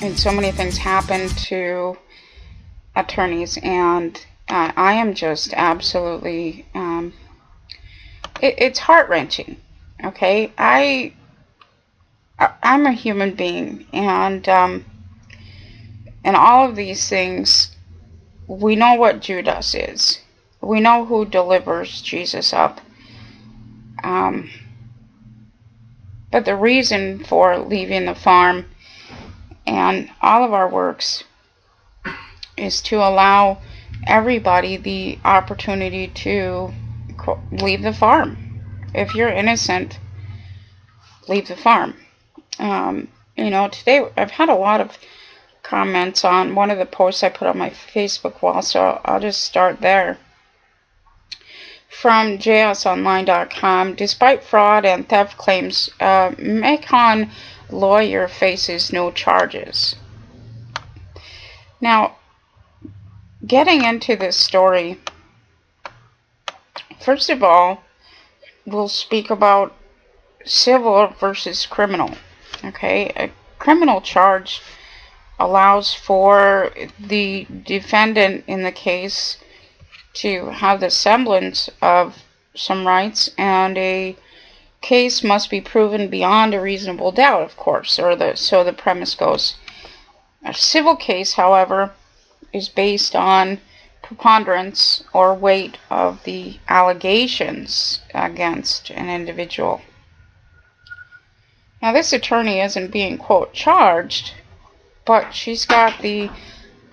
and so many things happen to attorneys, and I am just absolutely, it's heart-wrenching. Okay, I'm a human being, and all of these things, we know what Judas is. We know who delivers Jesus up. But the reason for leaving the farm and all of our works is to allow everybody the opportunity to leave the farm. If you're innocent, leave the farm. Today I've had a lot of comments on one of the posts I put on my Facebook wall, so I'll just start there. From jsonline.com, despite fraud and theft claims, Macon lawyer faces no charges. Now, getting into this story, first of all, we'll speak about civil versus criminal. Okay, a criminal charge allows for the defendant in the case to have the semblance of some rights, and a case must be proven beyond a reasonable doubt, of course, so the premise goes. A civil case, however, is based on preponderance or weight of the allegations against an individual. Now, this attorney isn't being, quote, charged, but she's got the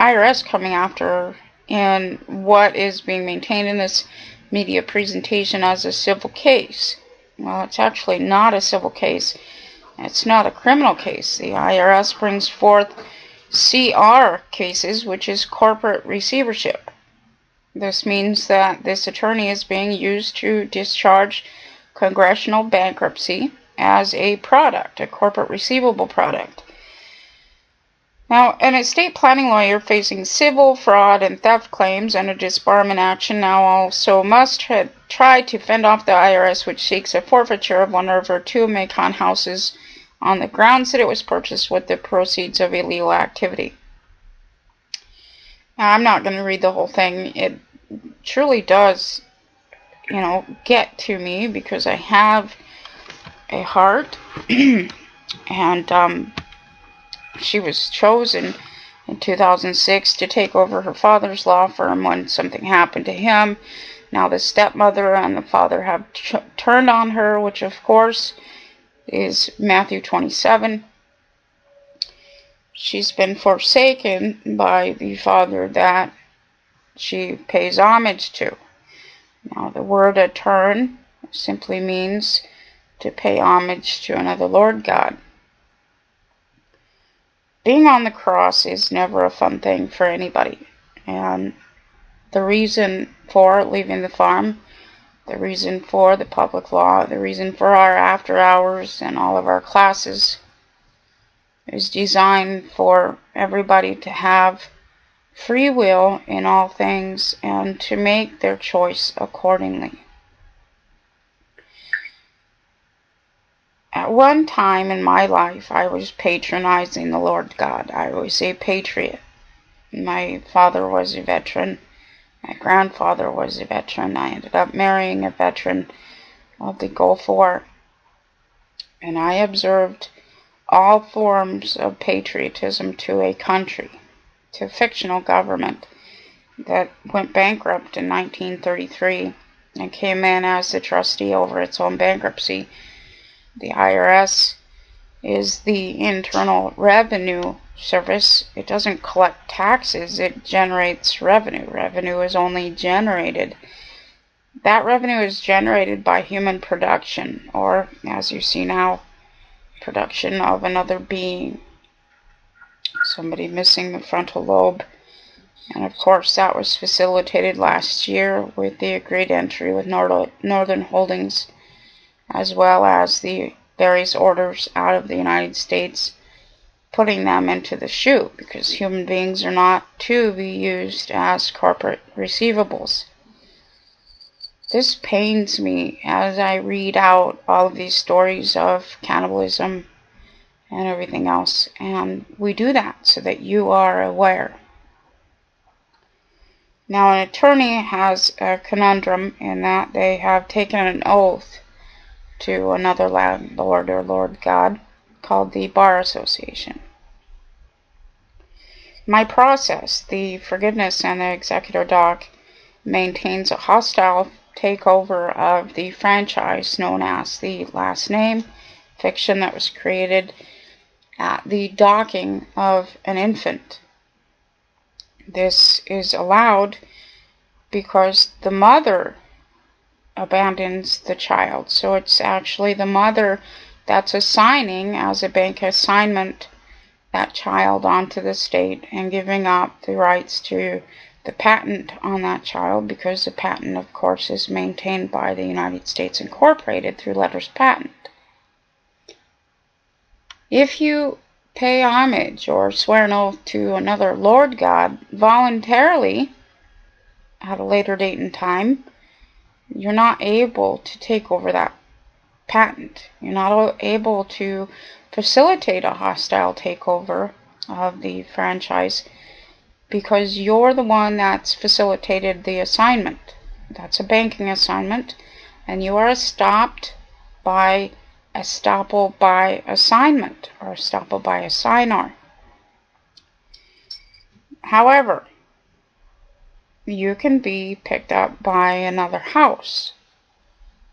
IRS coming after her in what is being maintained in this media presentation as a civil case. Well, it's actually not a civil case. It's not a criminal case. The IRS brings forth CR cases, which is corporate receivership. This means that this attorney is being used to discharge congressional bankruptcy as a product, a corporate receivable product. Now, an estate planning lawyer facing civil fraud and theft claims and a disbarment action now also must try to fend off the IRS, which seeks a forfeiture of one of her two Macon houses on the grounds that it was purchased with the proceeds of illegal activity. Now, I'm not going to read the whole thing. It truly does, get to me, because I have a heart, and she was chosen in 2006 to take over her father's law firm when something happened to him. Now the stepmother and the father have turned on her, which of course is Matthew 27. She's been forsaken by the father that she pays homage to. Now the word "turn" simply means to pay homage to another Lord God. Being on the cross is never a fun thing for anybody, and the reason for leaving the farm, the reason for the public law, the reason for our after hours and all of our classes is designed for everybody to have free will in all things and to make their choice accordingly. At one time in my life, I was patronizing the Lord God. I was a patriot. My father was a veteran. My grandfather was a veteran. I ended up marrying a veteran of the Gulf War. And I observed all forms of patriotism to a country, to a fictional government that went bankrupt in 1933 and came in as the trustee over its own bankruptcy. The IRS is the Internal Revenue Service. It doesn't collect taxes, it generates revenue. Revenue is only generated. That revenue is generated by human production, or, as you see now, production of another being. Somebody missing the frontal lobe. And of course that was facilitated last year with the agreed entry with Northern Holdings, as well as the various orders out of the United States putting them into the chute, because human beings are not to be used as corporate receivables. This pains me as I read out all of these stories of cannibalism and everything else. And we do that so that you are aware. Now, an attorney has a conundrum in that they have taken an oath to another landlord or Lord God called the Bar Association. My process, the forgiveness and the executor doc, maintains a hostile takeover of the franchise known as the last name fiction that was created at the docking of an infant. This is allowed because the mother abandons the child. So it's actually the mother that's assigning as a bank assignment that child onto the state and giving up the rights to the patent on that child, because the patent, of course, is maintained by the United States Incorporated through letters patent. If you pay homage or swear an oath to another Lord God voluntarily at a later date and time, you're not able to take over that patent. You're not able to facilitate a hostile takeover of the franchise because you're the one that's facilitated the assignment. That's a banking assignment, and you are stopped by estoppel by assignment or estoppel by assignor. However, you can be picked up by another house.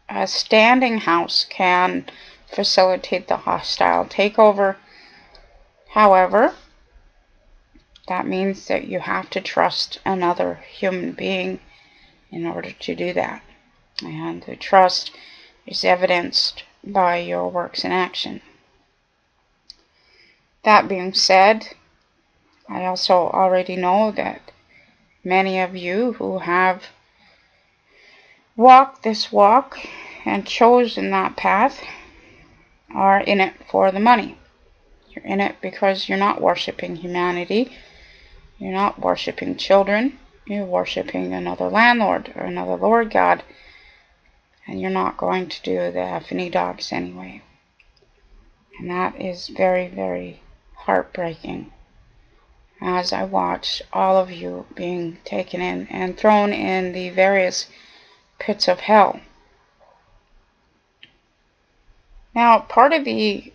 A standing house can facilitate the hostile takeover. However, that means that you have to trust another human being in order to do that. And the trust is evidenced by your works in action. That being said, I also already know that many of you who have walked this walk and chosen that path are in it for the money. You're in it because you're not worshiping humanity. You're not worshiping children. You're worshiping another landlord or another Lord God. And you're not going to do the F&E docs anyway. And that is very, very heartbreaking as I watch all of you being taken in and thrown in the various pits of hell. Now, part of the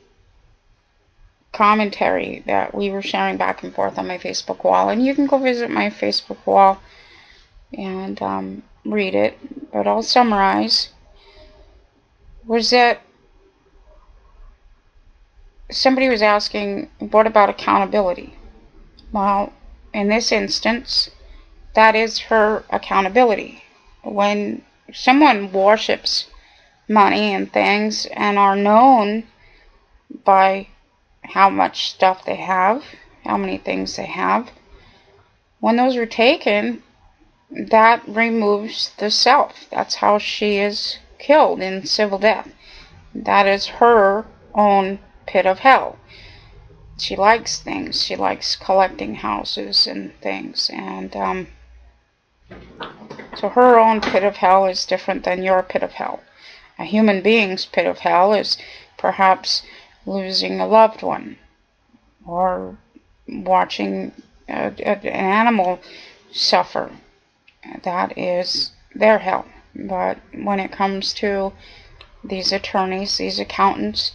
commentary that we were sharing back and forth on my Facebook wall, and you can go visit my Facebook wall and read it, but I'll summarize, was that somebody was asking, what about accountability? Well, in this instance, that is her accountability. When someone worships money and things and are known by how much stuff they have, how many things they have, when those are taken, that removes the self. That's how she is killed in civil death. That is her own pit of hell. She likes things. She likes collecting houses and things. And so her own pit of hell is different than your pit of hell. A human being's pit of hell is perhaps losing a loved one or watching an animal suffer. That is their hell. But when it comes to these attorneys, these accountants,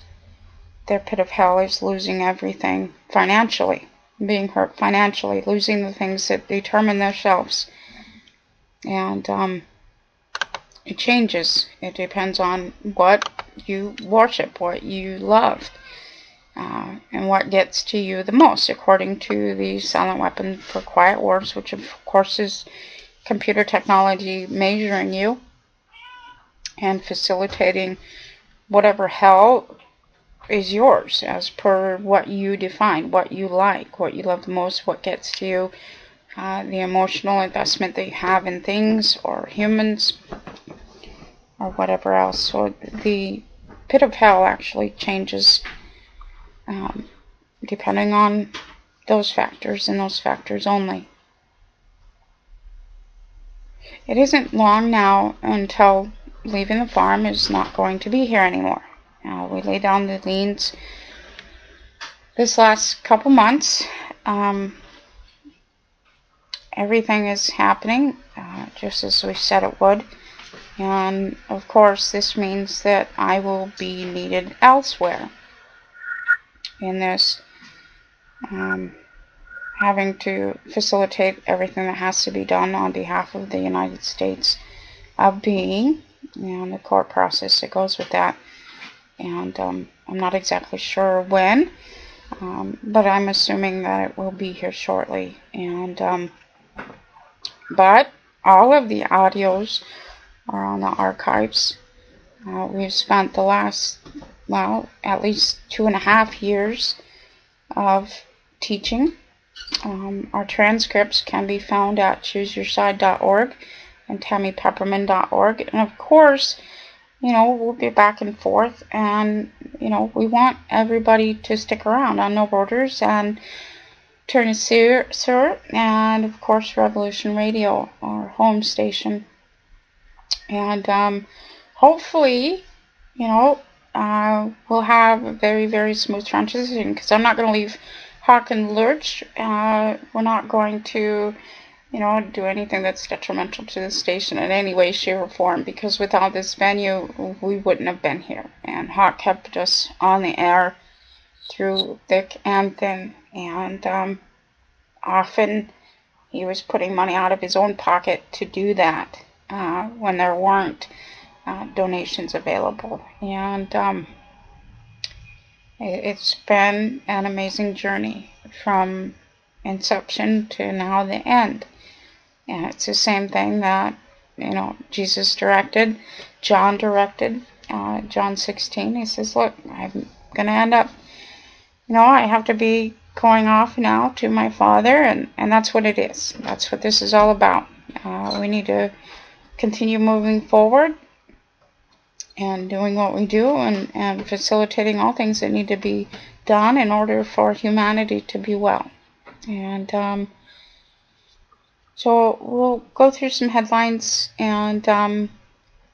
their pit of hell is losing everything financially, being hurt financially, losing the things that determine themselves. And it changes. It depends on what you worship, what you love, and what gets to you the most, according to the silent weapon for quiet wars, which of course is computer technology measuring you and facilitating whatever hell is yours as per what you define, what you like, what you love the most, what gets to you, the emotional investment that you have in things or humans or whatever else. So the pit of hell actually changes depending on those factors and those factors only. It isn't long now until leaving the farm is not going to be here anymore. We lay down the liens this last couple months, everything is happening just as we said it would. And of course, this means that I will be needed elsewhere in this, having to facilitate everything that has to be done on behalf of the United States of being, and the court process that goes with that. And I'm not exactly sure when, but I'm assuming that it will be here shortly. And but all of the audios are on the archives. We've spent the last, well, at least 2.5 years of teaching. Our transcripts can be found at chooseyourside.org and tammypepperman.org. And of course, we'll be back and forth, and, we want everybody to stick around on No Borders and Turn Sur, and of course Revolution Radio, our home station. And hopefully, we'll have a very, very smooth transition, because I'm not going to leave Hawk in the lurch. We're not going to, do anything that's detrimental to the station in any way, shape, or form, because without this venue, we wouldn't have been here. And Hawk kept us on the air through thick and thin, and often he was putting money out of his own pocket to do that when there weren't donations available. And it's been an amazing journey from inception to now the end. And it's the same thing that, Jesus directed, John directed, John 16. He says, look, I'm going to end up, I have to be going off now to my Father, and that's what it is. That's what this is all about. We need to continue moving forward and doing what we do, and facilitating all things that need to be done in order for humanity to be well. And so we'll go through some headlines and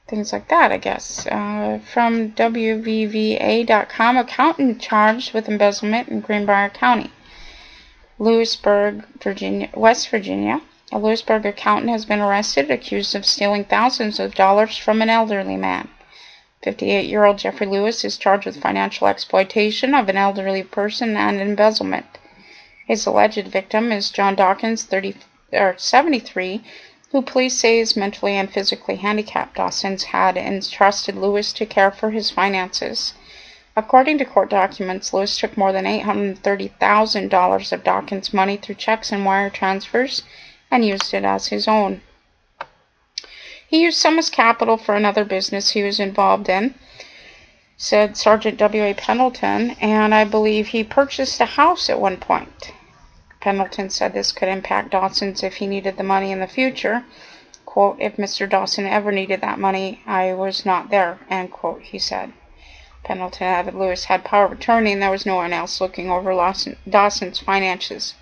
things like that, I guess. From WVVA.com, accountant charged with embezzlement in Greenbrier County. Lewisburg, West Virginia. A Lewisburg accountant has been arrested, accused of stealing thousands of dollars from an elderly man. 58-year-old Jeffrey Lewis is charged with financial exploitation of an elderly person and embezzlement. His alleged victim is John Dawkins, 73, who police say is mentally and physically handicapped. Dawkins had entrusted Lewis to care for his finances. According to court documents, Lewis took more than $830,000 of Dawkins' money through checks and wire transfers and used it as his own. He used some as capital for another business he was involved in, said Sergeant W.A. Pendleton, and I believe he purchased a house at one point. Pendleton said this could impact Dawson if he needed the money in the future. Quote, if Mr. Dawson ever needed that money, I was not there, end quote, he said. Pendleton added Lewis had power of attorney and there was no one else looking over Dawson's finances.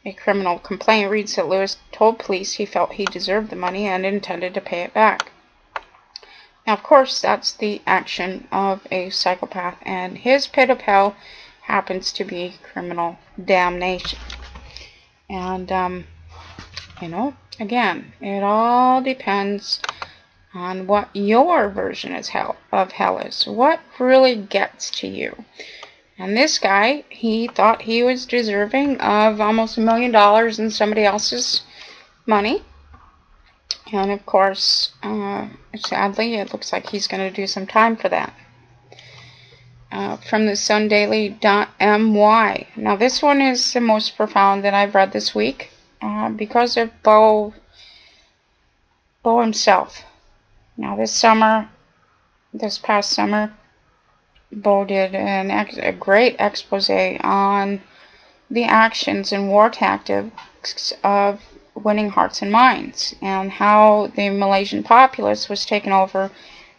A criminal complaint reads that Lewis told police he felt he deserved the money and intended to pay it back. Now, of course, that's the action of a psychopath, and his pit of hell happens to be criminal damnation. And, again, it all depends on what your version of hell is. What really gets to you. And this guy, he thought he was deserving of almost $1 million in somebody else's money. And of course, sadly, it looks like he's going to do some time for that. From the sundaily.my. Now, this one is the most profound that I've read this week because of Bo himself. Now, this past summer, Bo did a great expose on the actions and war tactics of winning hearts and minds, and how the Malaysian populace was taken over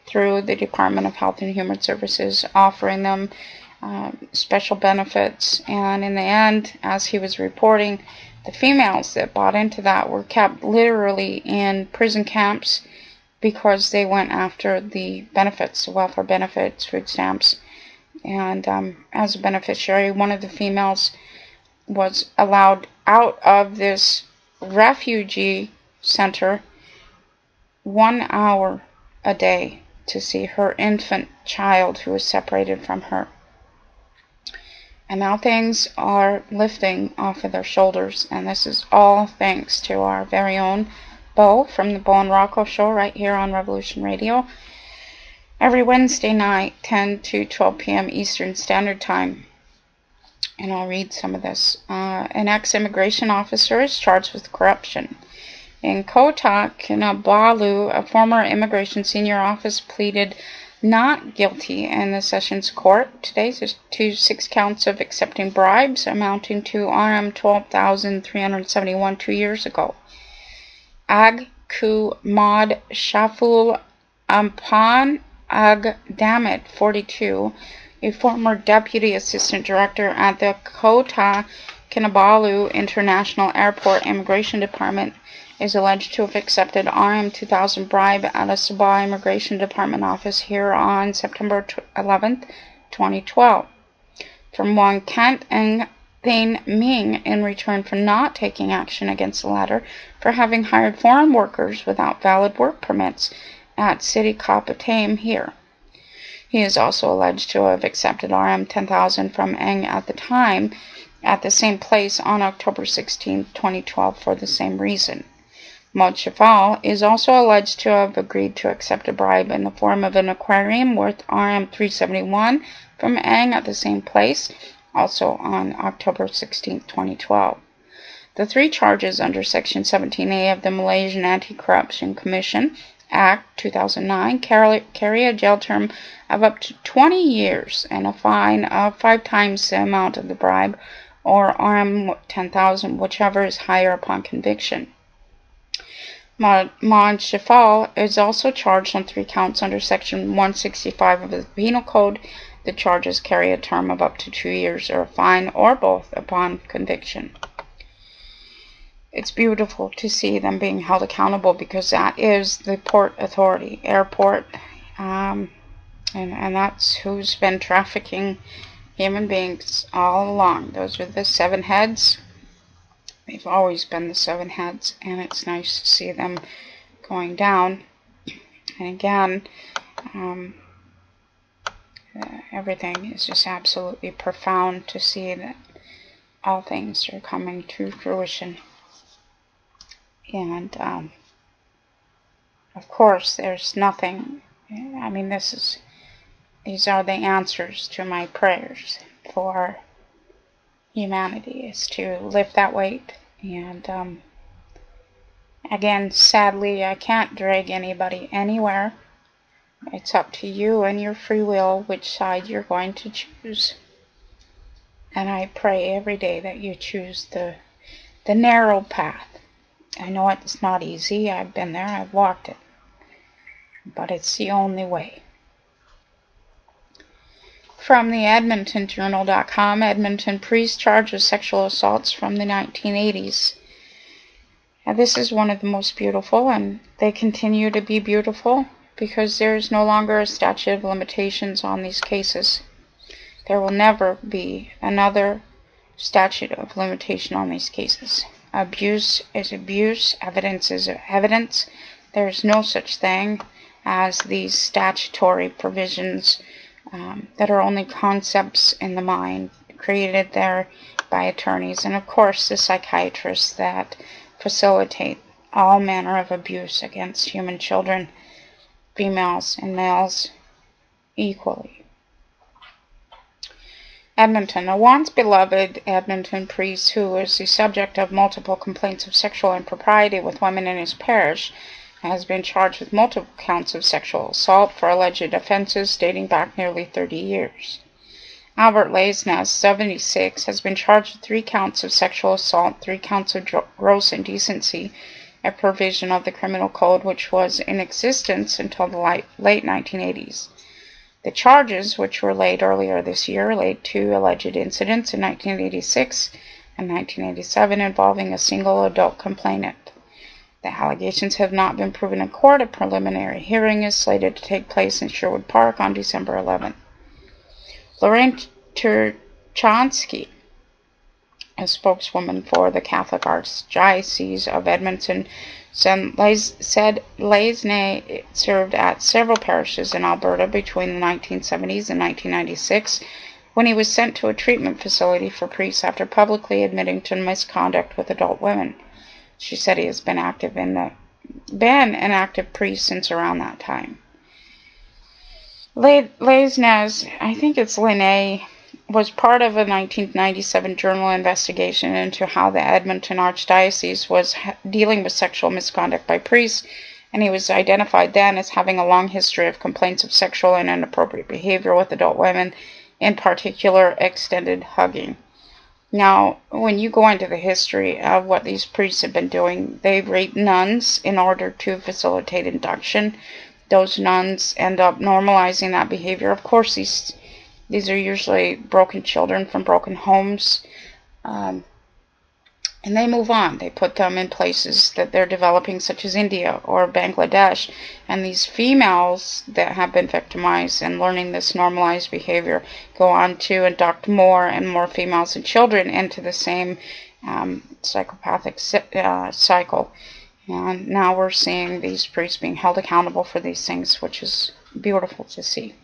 through the Department of Health and Human Services, offering them special benefits. And in the end, as he was reporting, the females that bought into that were kept literally in prison camps because they went after the benefits, the welfare benefits, food stamps, And as a beneficiary, one of the females was allowed out of this refugee center 1 hour a day to see her infant child who was separated from her. And now things are lifting off of their shoulders, and this is all thanks to our very own Bo from the Bo and Rocco Show right here on Revolution Radio. Every Wednesday night, 10 to 12 p.m. Eastern Standard Time. And I'll read some of this. An ex-immigration officer is charged with corruption. In Kota Kinabalu, a former immigration senior officer pleaded not guilty in the Sessions Court today to 6 counts of accepting bribes amounting to RM 12,371 2 years ago. Ag Kumad Shaful Ampan Ag Damit, 42, a former deputy assistant director at the Kota Kinabalu International Airport Immigration Department, is alleged to have accepted RM 2,000 bribe at a Sabah Immigration Department office here on September 11th, 2012, from one Kant Ng Thain Ming in return for not taking action against the latter for having hired foreign workers without valid work permits at City Kapatame here. He is also alleged to have accepted RM 10,000 from Ng at the time at the same place on October 16, 2012 for the same reason. Mod Shafal is also alleged to have agreed to accept a bribe in the form of an aquarium worth RM 371 from Ng at the same place, also on October 16, 2012. The 3 charges under Section 17A of the Malaysian Anti-Corruption Commission Act 2009 carry a jail term of up to 20 years and a fine of 5 times the amount of the bribe, or RM 10,000, whichever is higher upon conviction. Mod Shafal is also charged on 3 counts under Section 165 of the Penal Code. The charges carry a term of up to 2 years or a fine, or both, upon conviction. It's beautiful to see them being held accountable, because that is the Port Authority, airport, and that's who's been trafficking human beings all along. Those are the 7 heads. They've always been the 7 heads, and it's nice to see them going down. And again, everything is just absolutely profound to see that all things are coming to fruition. And of course, there's nothing. I mean, these are the answers to my prayers for humanity, is to lift that weight. And again, sadly, I can't drag anybody anywhere. It's up to you and your free will which side you're going to choose. And I pray every day that you choose the narrow path. I know it's not easy. I've been there. I've walked it. But it's the only way. From the EdmontonJournal.com, Edmonton priest charged with sexual assaults from the 1980s. Now, this is one of the most beautiful, and they continue to be beautiful because there is no longer a statute of limitations on these cases. There will never be another statute of limitation on these cases. Abuse is abuse. Evidence is evidence. There is no such thing as these statutory provisions that are only concepts in the mind, created there by attorneys, and of course the psychiatrists that facilitate all manner of abuse against human children, females and males equally. Edmonton. A once beloved Edmonton priest who was the subject of multiple complaints of sexual impropriety with women in his parish has been charged with multiple counts of sexual assault for alleged offenses dating back nearly 30 years. Albert Laisnes, 76, has been charged with 3 counts of sexual assault, 3 counts of gross indecency, a provision of the Criminal Code which was in existence until the late 1980s. The charges, which were laid earlier this year, relate to alleged incidents in 1986 and 1987 involving a single adult complainant. The allegations have not been proven in court. A preliminary hearing is slated to take place in Sherwood Park on December 11th. Lorraine Turchansky, a spokeswoman for the Catholic Archdiocese of Edmonton, said Leisne served at several parishes in Alberta between the 1970s and 1996, when he was sent to a treatment facility for priests after publicly admitting to misconduct with adult women. She said he has been an active priest since around that time. Leisnes, I think it's Linnae, was part of a 1997 journal investigation into how the Edmonton Archdiocese was dealing with sexual misconduct by priests, and he was identified then as having a long history of complaints of sexual and inappropriate behavior with adult women, in particular extended hugging. Now, when you go into the history of what these priests have been doing, they rape nuns in order to facilitate induction. Those nuns end up normalizing that behavior. Of course, these are usually broken children from broken homes, and they move on. They put them in places that they're developing, such as India or Bangladesh, and these females that have been victimized and learning this normalized behavior go on to induct more and more females and children into the same psychopathic cycle. And now we're seeing these priests being held accountable for these things, which is beautiful to see.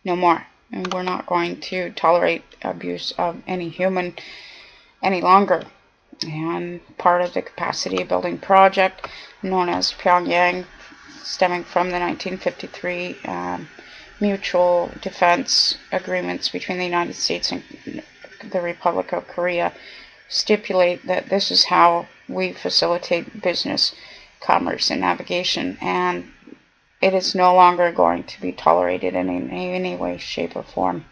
No more. And we're not going to tolerate abuse of any human any longer. And part of the capacity building project known as Pyongyang, stemming from the 1953 mutual defense agreements between the United States and the Republic of Korea, stipulate that this is how we facilitate business, commerce, and navigation, and it is no longer going to be tolerated in any way, shape, or form.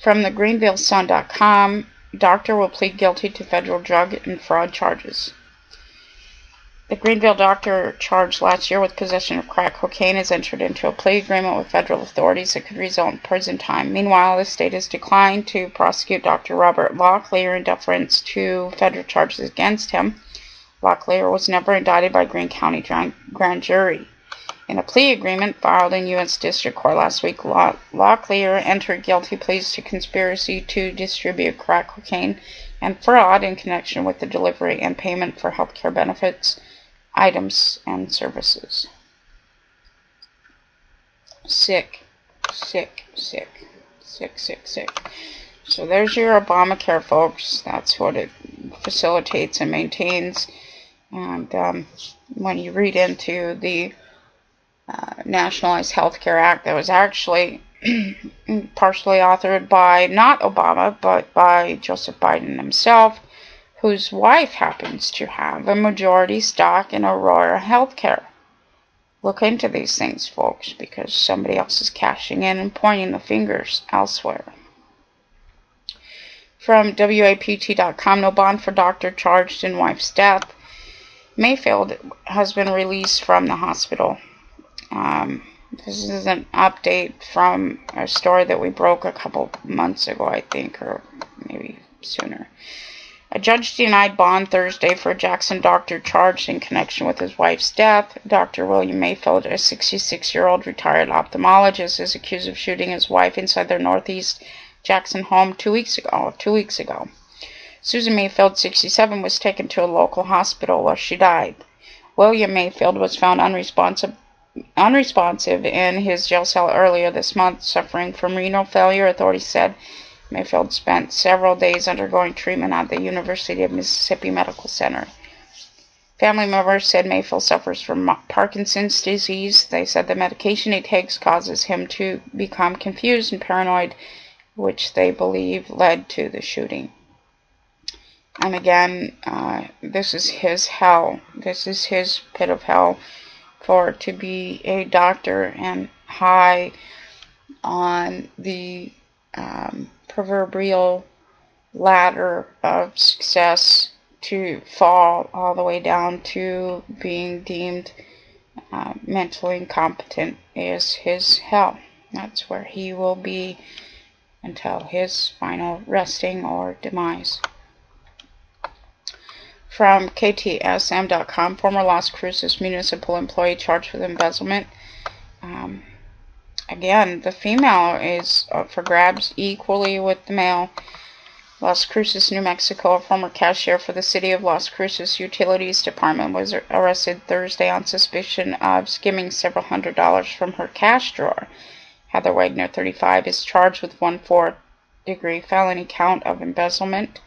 From the GreenvilleSun.com, doctor will plead guilty to federal drug and fraud charges. The Greenville doctor charged last year with possession of crack cocaine has entered into a plea agreement with federal authorities that could result in prison time. Meanwhile, the state has declined to prosecute Dr. Robert Locklear in deference to federal charges against him. Locklear was never indicted by Greene County grand jury. In a plea agreement filed in U.S. District Court last week, Locklear entered guilty pleas to conspiracy to distribute crack cocaine and fraud in connection with the delivery and payment for health care benefits, items, and services. Sick. So there's your Obamacare, folks. That's what it facilitates and maintains. And when you read into the Nationalized Health Care Act, that was actually partially authored by not Obama, but by Joseph Biden himself, whose wife happens to have a majority stock in Aurora Healthcare. Look into these things, folks, because somebody else is cashing in and pointing the fingers elsewhere. From WAPT.com, no bond for doctor charged in wife's death. Mayfield has been released from the hospital. This is an update from a story that we broke a couple months ago, I think, or maybe sooner. A judge denied bond Thursday for a Jackson doctor charged in connection with his wife's death. Dr. William Mayfield, a 66-year-old retired ophthalmologist, is accused of shooting his wife inside their Northeast Jackson home 2 weeks ago. Susan Mayfield, 67, was taken to a local hospital where she died. William Mayfield was found unresponsive in his jail cell earlier this month, suffering from renal failure, authorities said. Mayfield spent several days undergoing treatment at the University of Mississippi Medical Center. Family members said Mayfield suffers from Parkinson's disease. They said the medication he takes causes him to become confused and paranoid, which they believe led to the shooting. And again, this is his hell. This is his pit of hell, to be a doctor and high on the proverbial ladder of success to fall all the way down to being deemed mentally incompetent is his hell. That's where he will be until his final resting or demise. From KTSM.com, former Las Cruces municipal employee charged with embezzlement. Again, the female is up for grabs equally with the male. Las Cruces, New Mexico. A former cashier for the City of Las Cruces Utilities Department was arrested Thursday on suspicion of skimming several $100s from her cash drawer. Heather Wagner, 35, is charged with one fourth-degree felony count of embezzlement.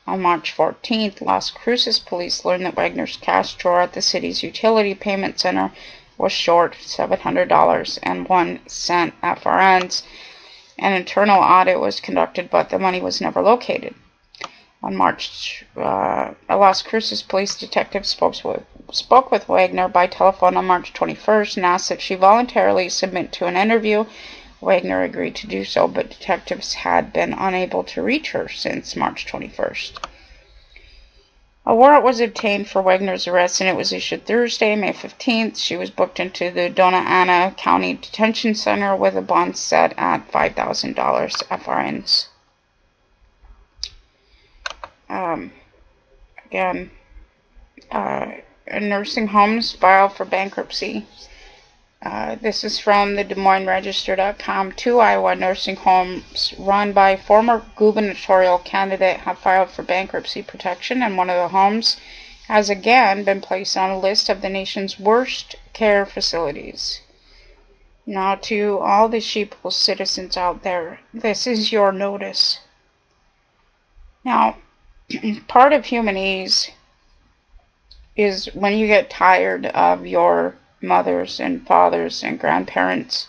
On March 14th, Las Cruces police learned that Wagner's cash drawer at the city's utility payment center was short $700.01 FRNs. An internal audit was conducted, but the money was never located. On March, Las Cruces police detective spoke with Wagner by telephone on March 21st and asked that she voluntarily submit to an interview. Wagner agreed to do so, but detectives had been unable to reach her since March 21st. A warrant was obtained for Wagner's arrest, and it was issued Thursday, May 15th. She was booked into the Dona Ana County Detention Center with a bond set at $5,000 FRNs. Again, nursing homes file for bankruptcy. This is from the Des Moines Register.com. 2 Iowa nursing homes run by former gubernatorial candidate have filed for bankruptcy protection, and one of the homes has again been placed on a list of the nation's worst care facilities. Now, to all the sheeple citizens out there, this is your notice. Now, part of human ease is when you get tired of your mothers and fathers and grandparents,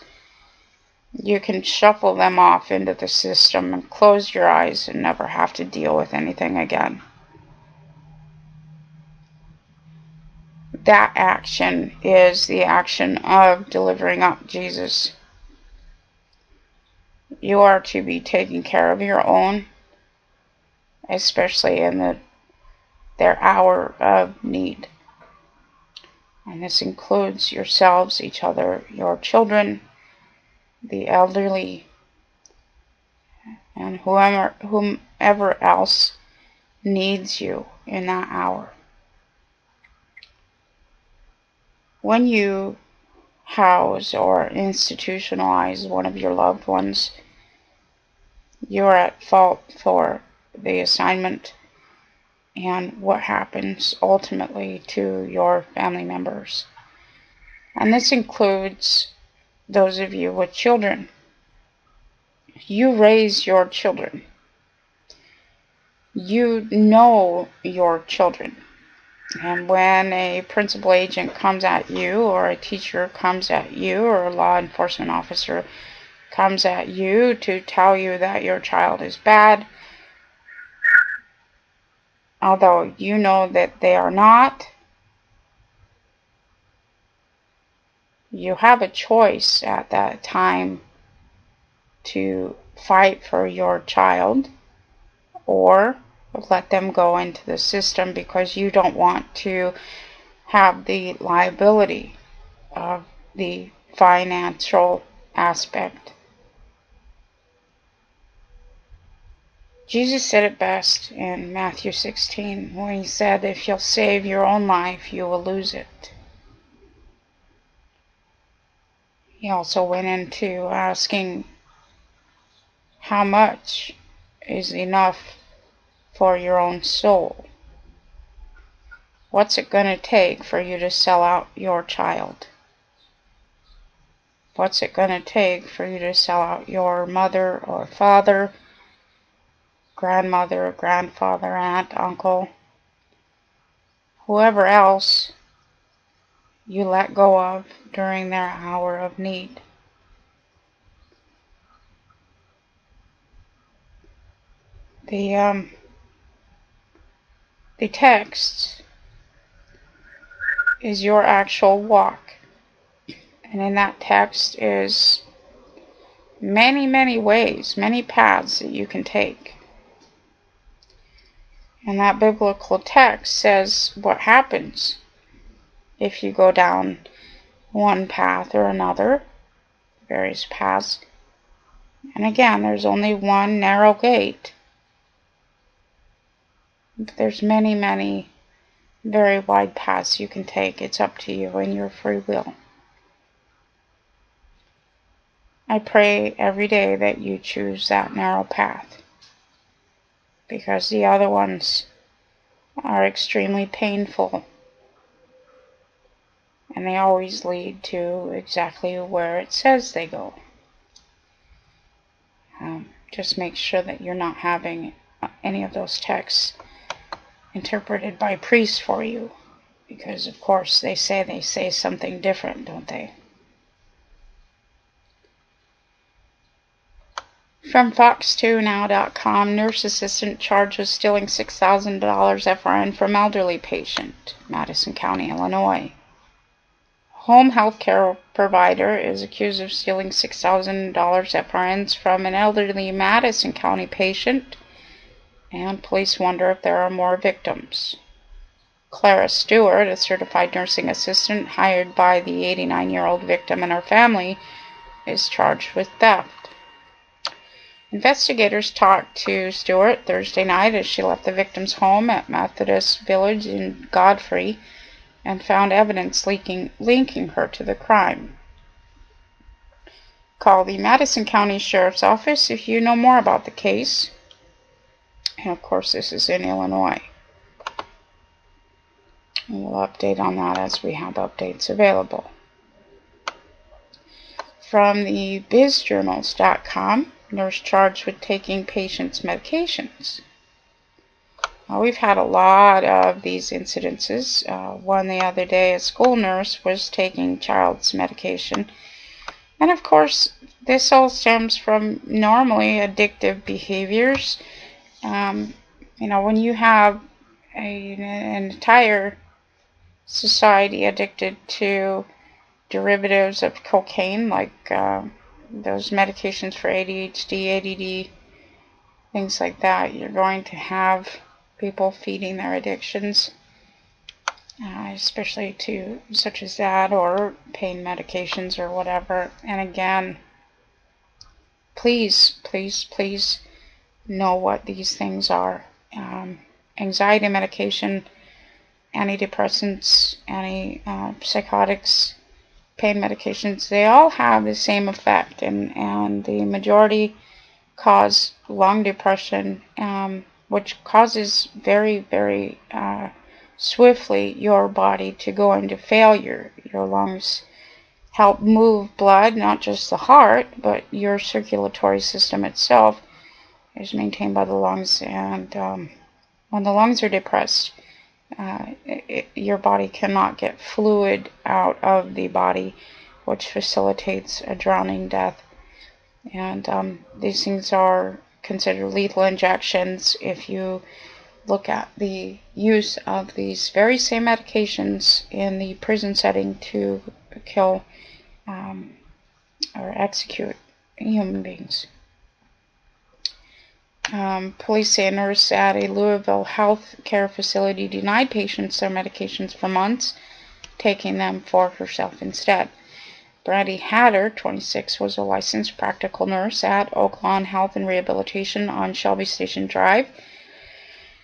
you can shuffle them off into the system and close your eyes and never have to deal with anything again. That action is the action of delivering up Jesus. You are to be taking care of your own, especially in their hour of need. And this includes yourselves, each other, your children, the elderly, and whomever else needs you in that hour. When you house or institutionalize one of your loved ones, you are at fault for the assignment and what happens ultimately to your family members. And this includes those of you with children. You raise your children. You know your children. And when a principal agent comes at you, or a teacher comes at you, or a law enforcement officer comes at you to tell you that your child is bad, although you know that they are not, you have a choice at that time to fight for your child or let them go into the system because you don't want to have the liability of the financial aspect. Jesus said it best in Matthew 16 when he said, if you'll save your own life, you will lose it. He also went into asking how much is enough for your own soul. What's it going to take for you to sell out your child? What's it going to take for you to sell out your mother or father, grandmother, grandfather, aunt, uncle, whoever else you let go of during their hour of need? The text is your actual walk. And in that text is many, many ways, many paths that you can take. And that biblical text says what happens if you go down one path or another, various paths. And again, there's only one narrow gate. There's many, many very wide paths you can take. It's up to you and your free will. I pray every day that you choose that narrow path, because the other ones are extremely painful, and they always lead to exactly where it says they go. Just make sure that you're not having any of those texts interpreted by priests for you, because of course they say something different, don't they? From Fox2Now.com, nurse assistant charged with stealing $6,000 FRN from elderly patient, Madison County, Illinois. Home health care provider is accused of stealing $6,000 FRNs from an elderly Madison County patient, and police wonder if there are more victims. Clara Stewart, a certified nursing assistant hired by the 89-year-old victim and her family, is charged with theft. Investigators talked to Stewart Thursday night as she left the victim's home at Methodist Village in Godfrey and found evidence linking her to the crime. Call the Madison County Sheriff's Office if you know more about the case. And of course, this is in Illinois. And we'll update on that as we have updates available. From the bizjournals.com, nurse charged with taking patients' medications. We've had a lot of these incidences. One the other day, a school nurse was taking child's medication. And of course, this all stems from normally addictive behaviors. When you have an entire society addicted to derivatives of cocaine, like those medications for ADHD, ADD, things like that, you're going to have people feeding their addictions, especially to such as that, or pain medications or whatever. And again, please, please, please know what these things are. Anxiety medication, antidepressants, antipsychotics, pain medications, they all have the same effect, and the majority cause lung depression, which causes very, very swiftly your body to go into failure. Your lungs help move blood, not just the heart, but your circulatory system itself is maintained by the lungs, and when the lungs are depressed, your body cannot get fluid out of the body, which facilitates a drowning death. And these things are considered lethal injections. If you look at the use of these very same medications in the prison setting to kill or execute human beings. Police say a nurse at a Louisville health care facility denied patients their medications for months, taking them for herself instead. Brandy Hatter, 26, was a licensed practical nurse at Oaklawn Health and Rehabilitation on Shelby Station Drive.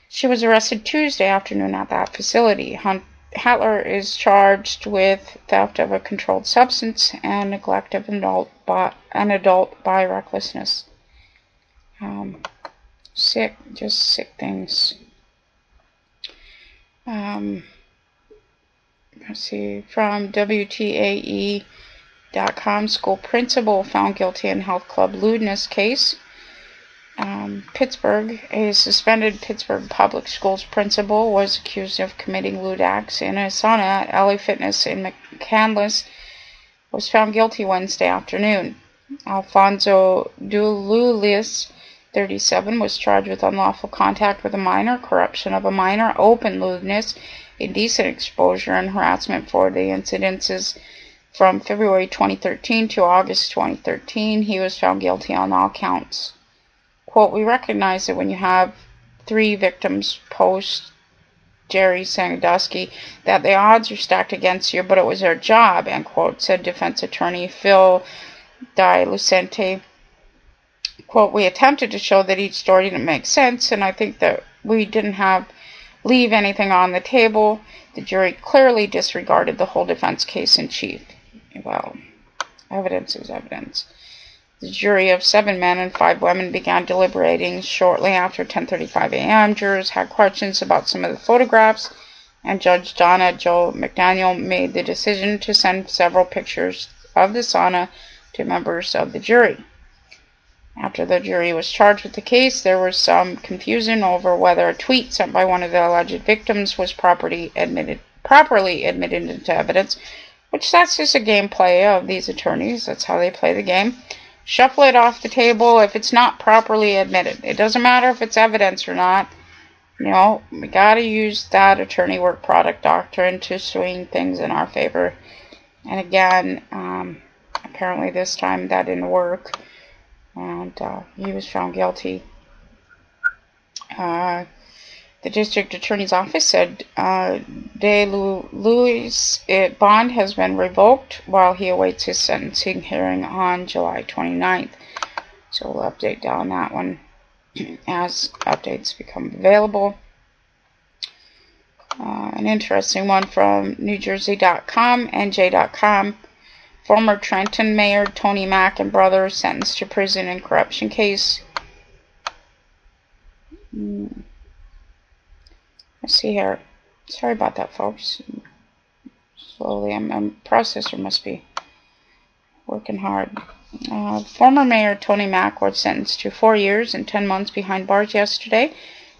She was arrested Tuesday afternoon at that facility. Hatter is charged with theft of a controlled substance and neglect of an adult by recklessness. Just sick things. Let's see, from WTAE.com, school principal found guilty in health club lewdness case. Pittsburgh, a suspended Pittsburgh Public Schools principal was accused of committing lewd acts in a sauna at LA Fitness in McCandless, was found guilty Wednesday afternoon. Alfonso Dululis, 37, was charged with unlawful contact with a minor, corruption of a minor, open lewdness, indecent exposure, and harassment for the incidences from February 2013 to August 2013. He was found guilty on all counts. Quote, we recognize that when you have 3 victims post Jerry Sandusky, that the odds are stacked against you, but it was our job, end quote, said defense attorney Phil DiLucente. Quote, we attempted to show that each story didn't make sense, and I think that we didn't leave anything on the table. The jury clearly disregarded the whole defense case in chief. Well, evidence is evidence. The jury of 7 men and 5 women began deliberating shortly after 10:35 a.m. Jurors had questions about some of the photographs, and Judge Donna Jo McDaniel made the decision to send several pictures of the sauna to members of the jury. After the jury was charged with the case, there was some confusion over whether a tweet sent by one of the alleged victims was properly admitted into evidence, which that's just a gameplay of these attorneys. That's how they play the game. Shuffle it off the table if it's not properly admitted. It doesn't matter if it's evidence or not. You know, we gotta use that attorney work product doctrine to swing things in our favor. And again, apparently this time that didn't work, and he was found guilty. The district attorney's office said De Louis' bond has been revoked while he awaits his sentencing hearing on July 29th. So we'll update down that one as updates become available. An interesting one from NewJersey.com, NJ.com. Former Trenton Mayor Tony Mack and brother sentenced to prison in corruption case. Let's see here. Sorry about that, folks. Slowly, my processor must be working hard. Former Mayor Tony Mack was sentenced to 4 years and 10 months behind bars yesterday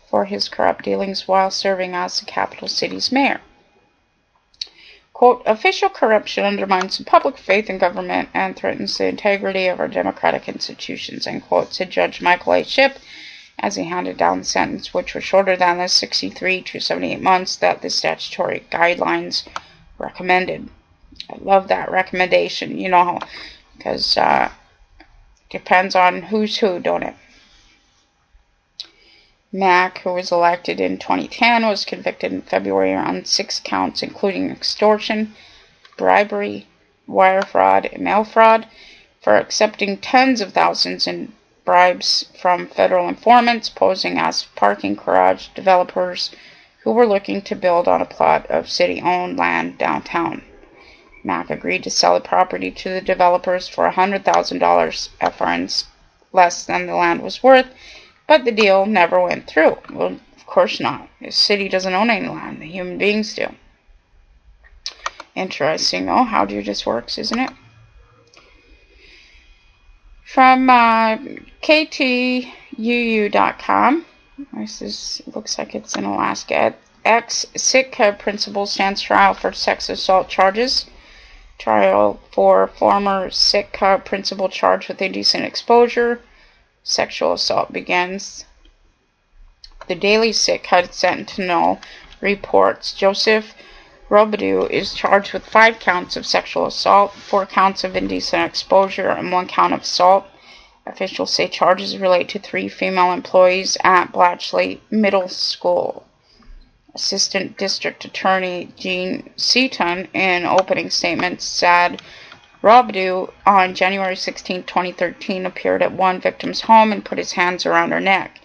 for his corrupt dealings while serving as the capital city's mayor. Quote, official corruption undermines the public faith in government and threatens the integrity of our democratic institutions, end quote, said Judge Michael A. Shipp as he handed down the sentence, which was shorter than the 63 to 78 months that the statutory guidelines recommended. I love that recommendation, you know, because depends on who's who, don't it? Mack, who was elected in 2010, was convicted in February on 6 counts, including extortion, bribery, wire fraud, and mail fraud, for accepting tens of thousands in bribes from federal informants posing as parking garage developers who were looking to build on a plot of city-owned land downtown. Mack agreed to sell the property to the developers for $100,000, FRNs less than the land was worth, but the deal never went through. Well, of course not. The city doesn't own any land. The human beings do. Interesting, though, how this works, isn't it? From KTUU.com. This looks like it's in Alaska. Ex-Sitka principal stands trial for sex assault charges. Trial for former Sitka principal charged with indecent exposure. Sexual assault begins. The Daily Sitka Sentinel reports Joseph Robidoux is charged with 5 counts of sexual assault, 4 counts of indecent exposure, and 1 count of assault. Officials say charges relate to 3 female employees at Blatchley Middle School. Assistant District Attorney Jean Seaton, in opening statements, said Robidoux, on January 16, 2013, appeared at one victim's home and put his hands around her neck.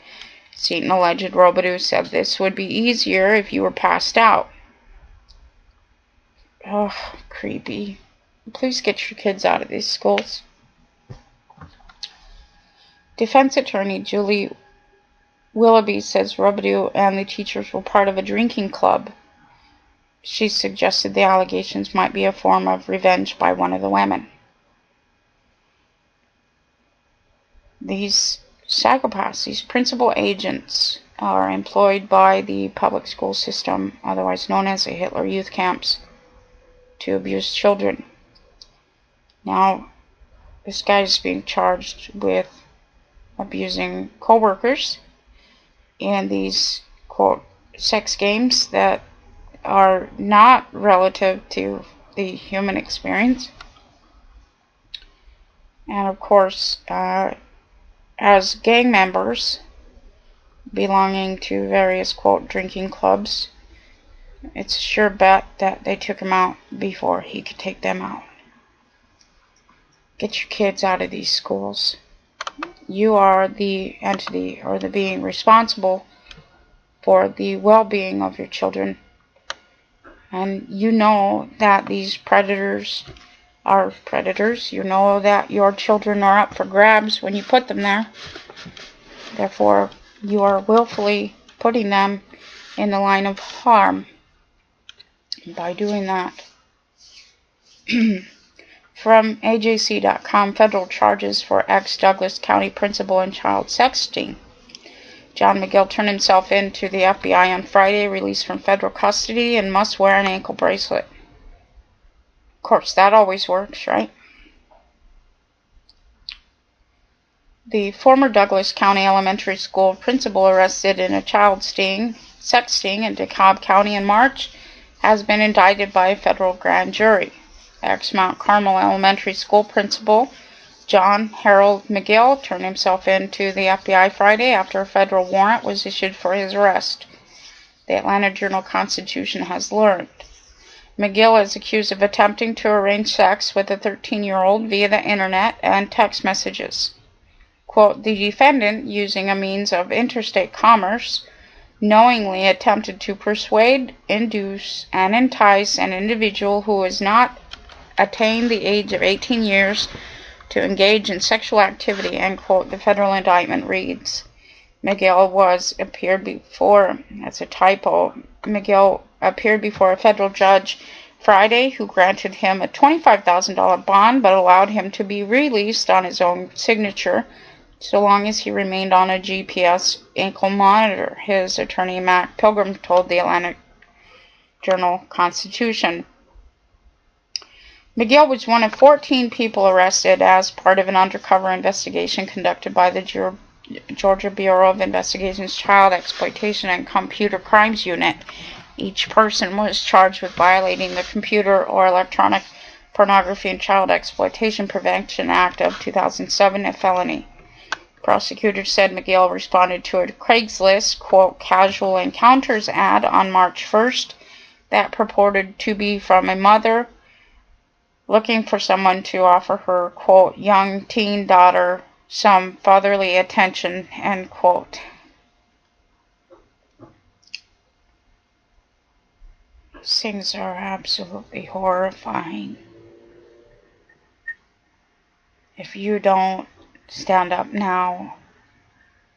Seaton alleged Robidoux said this would be easier if you were passed out. Oh, creepy. Please get your kids out of these schools. Defense attorney Julie Willoughby says Robidoux and the teachers were part of a drinking club. She suggested the allegations might be a form of revenge by one of the women. These psychopaths, these principal agents, are employed by the public school system, otherwise known as the Hitler Youth Camps, to abuse children. Now, this guy is being charged with abusing co-workers in these, quote, sex games that are not relative to the human experience. And of course, as gang members belonging to various, quote, drinking clubs, it's a sure bet that they took him out before he could take them out. Get your kids out of these schools. You are the entity or the being responsible for the well-being of your children. And you know that these predators are predators. You know that your children are up for grabs when you put them there. Therefore, you are willfully putting them in the line of harm by doing that. From AJC.com, federal charges for ex-Douglas County principal and child sexting. John McGill turned himself in to the FBI on Friday, released from federal custody, and must wear an ankle bracelet. Of course, that always works, right? The former Douglas County Elementary School principal arrested in a child sexting in DeKalb County in March has been indicted by a federal grand jury. Ex-Mount Carmel Elementary School principal John Harold McGill turned himself in to the FBI Friday after a federal warrant was issued for his arrest, the Atlanta Journal-Constitution has learned. McGill is accused of attempting to arrange sex with a 13-year-old via the internet and text messages. Quote, the defendant, using a means of interstate commerce, knowingly attempted to persuade, induce, and entice an individual who has not attained the age of 18 years to engage in sexual activity, end quote, the federal indictment reads. McGill appeared before a federal judge Friday who granted him a $25,000 bond but allowed him to be released on his own signature so long as he remained on a GPS ankle monitor, his attorney Matt Pilgrim told the Atlanta Journal-Constitution. McGill was one of 14 people arrested as part of an undercover investigation conducted by the Georgia Bureau of Investigation's Child Exploitation and Computer Crimes Unit. Each person was charged with violating the Computer or Electronic Pornography and Child Exploitation Prevention Act of 2007, a felony. Prosecutors said McGill responded to a Craigslist, quote, casual encounters ad on March 1st that purported to be from a mother looking for someone to offer her, quote, young teen daughter some fatherly attention, end quote. These things are absolutely horrifying. If you don't stand up now,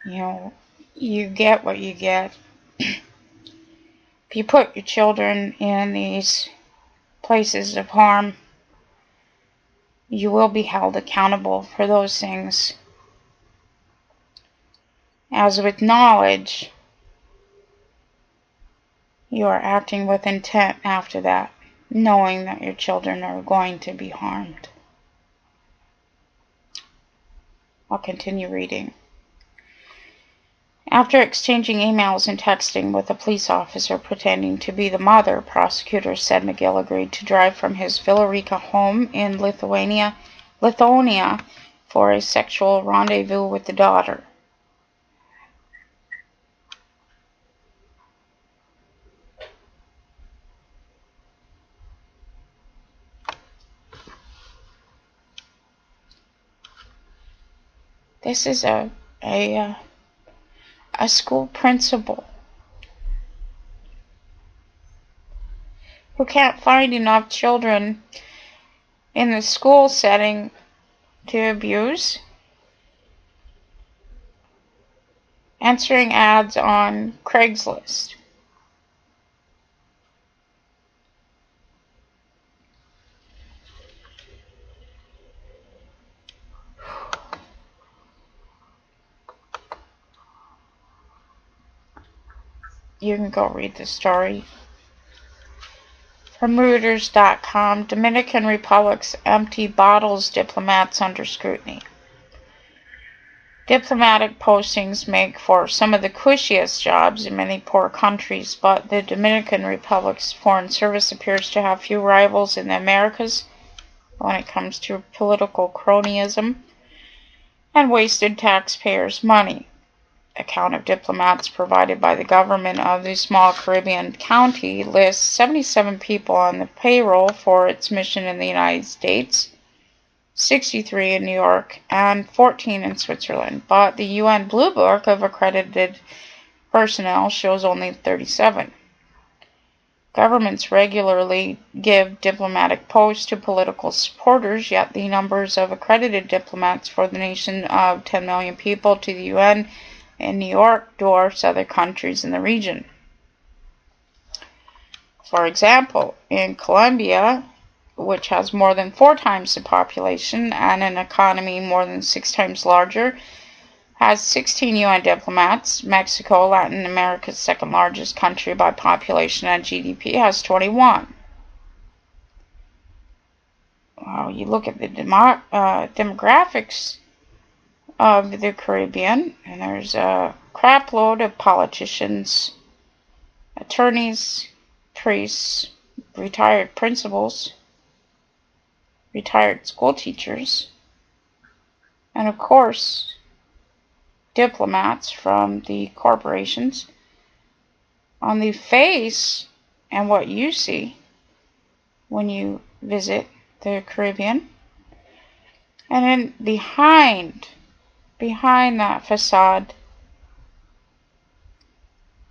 you get what you get. If you put your children in these places of harm, you will be held accountable for those things. As with knowledge, you are acting with intent after that, knowing that your children are going to be harmed. I'll continue reading. After exchanging emails and texting with a police officer pretending to be the mother, prosecutors said McGill agreed to drive from his Villa Rica home in Lithuania for a sexual rendezvous with the daughter. This is a school principal who can't find enough children in the school setting to abuse, answering ads on Craigslist. You can go read the story. From Reuters.com, Dominican Republic's empty bottles diplomats under scrutiny. Diplomatic postings make for some of the cushiest jobs in many poor countries, but the Dominican Republic's foreign service appears to have few rivals in the Americas when it comes to political cronyism and wasted taxpayers' money. A count of diplomats provided by the government of the small Caribbean county lists 77 people on the payroll for its mission in the United States, 63 in New York, and 14 in Switzerland, but the UN Blue Book of accredited personnel shows only 37. Governments regularly give diplomatic posts to political supporters, yet the numbers of accredited diplomats for the nation of 10 million people to the UN in New York dwarfs other countries in the region. For example, in Colombia, which has more than 4 times the population and an economy more than 6 times larger, has 16 UN diplomats. Mexico, Latin America's second largest country by population and GDP, has 21. Well, you look at the demographics of the Caribbean, and there's a crapload of politicians, attorneys, priests, retired principals, retired school teachers, and of course, diplomats from the corporations. On the face, and what you see when you visit the Caribbean, and then behind that facade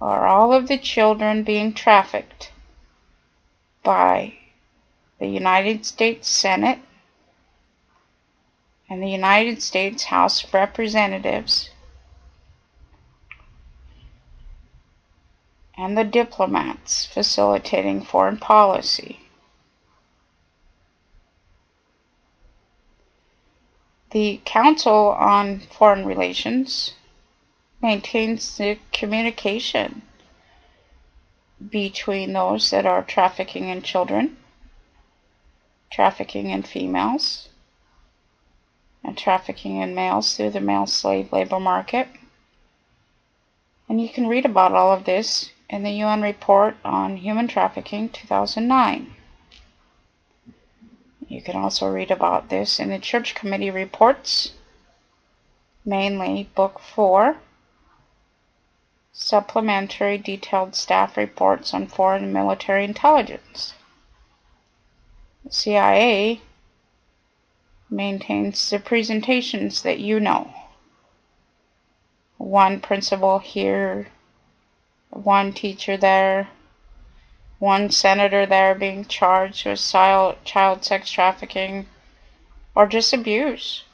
are all of the children being trafficked by the United States Senate and the United States House of Representatives and the diplomats facilitating foreign policy. The Council on Foreign Relations maintains the communication between those that are trafficking in children, trafficking in females, and trafficking in males through the male slave labor market. And you can read about all of this in the UN Report on Human Trafficking 2009. You can also read about this in the Church Committee reports, mainly Book 4, Supplementary Detailed Staff Reports on Foreign Military Intelligence. The CIA maintains the presentations that you know. One principal here, one teacher there, one senator there being charged with child sex trafficking or just abuse.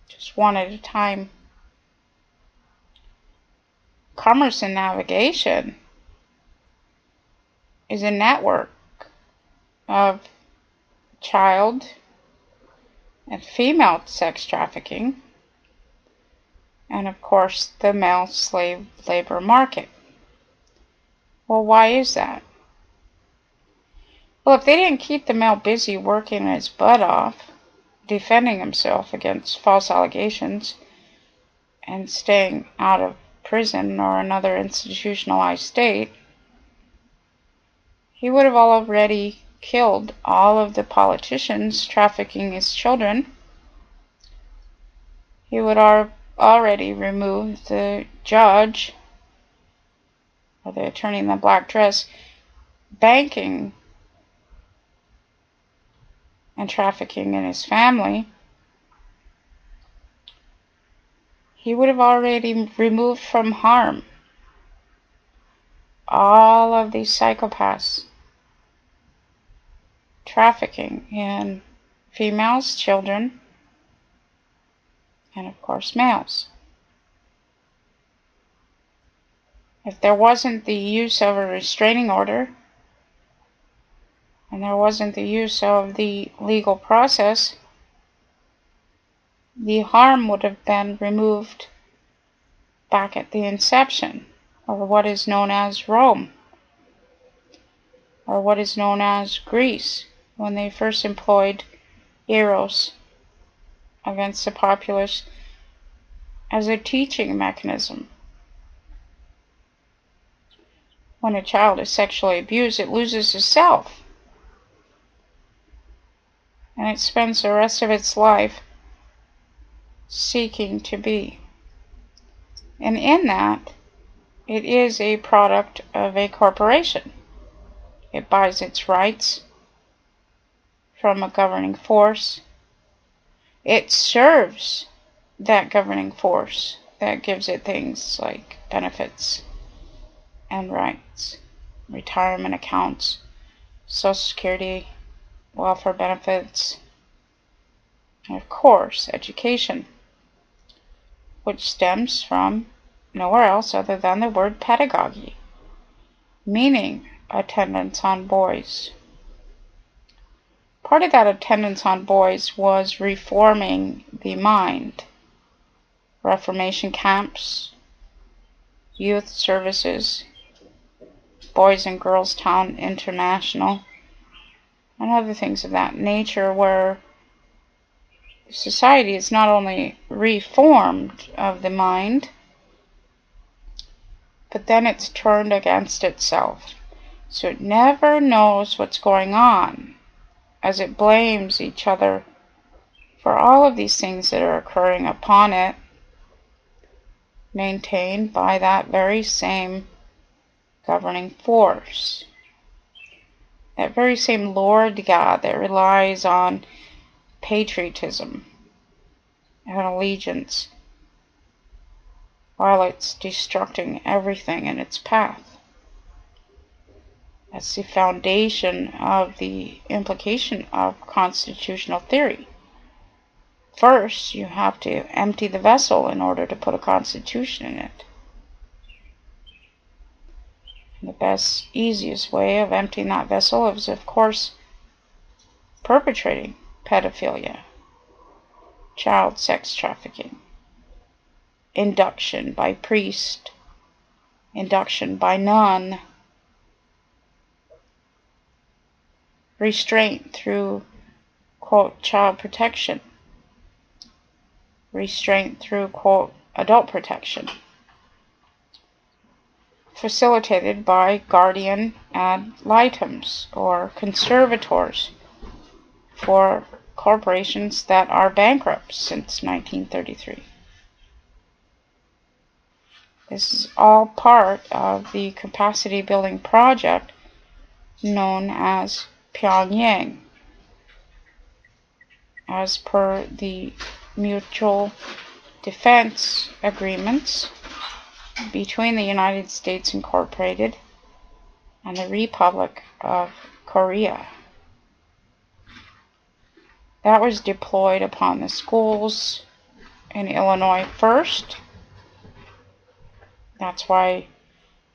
Just one at a time. Commerce and Navigation is a network of child and female sex trafficking, and of course the male slave labor market. Well, why is that? Well, if they didn't keep the male busy working his butt off, defending himself against false allegations, and staying out of prison or another institutionalized state, he would have already killed all of the politicians trafficking his children. He would have already removed the judge or the attorney in the black dress banking and trafficking in his family. He would have already removed from harm all of these psychopaths trafficking in females, children, and of course males. If there wasn't the use of a restraining order, and there wasn't the use of the legal process, the harm would have been removed back at the inception of what is known as Rome, or what is known as Greece, when they first employed eros against the populace as a teaching mechanism. When a child is sexually abused, it loses itself, and it spends the rest of its life seeking to be. And in that, it is a product of a corporation. It buys its rights from a governing force. It serves that governing force that gives it things like benefits and rights. retirement accounts, Social Security, welfare benefits, and of course, education, which stems from nowhere else other than the word pedagogy, meaning attendance on boys. Part of that attendance on boys was reforming the mind. Reformation camps, youth services, Boys and Girls Town International, and other things of that nature, where society is not only reformed of the mind, but then it's turned against itself. So it never knows what's going on, as it blames each other for all of these things that are occurring upon it, maintained by that very same governing force. That very same Lord God that relies on patriotism and allegiance, while it's destructing everything in its path. That's the foundation of the implication of constitutional theory. First, you have to empty the vessel in order to put a constitution in it. And the best, easiest way of emptying that vessel is, of course, perpetrating pedophilia, child sex trafficking, induction by priest, induction by nun, restraint through, quote, child protection, restraint through, quote, adult protection, facilitated by guardian ad litems or conservators for corporations that are bankrupt since 1933. This is all part of the capacity building project known as Pyongyang, as per the mutual defense agreements between the United States Incorporated and the Republic of Korea. That was deployed upon the schools in Illinois first. That's why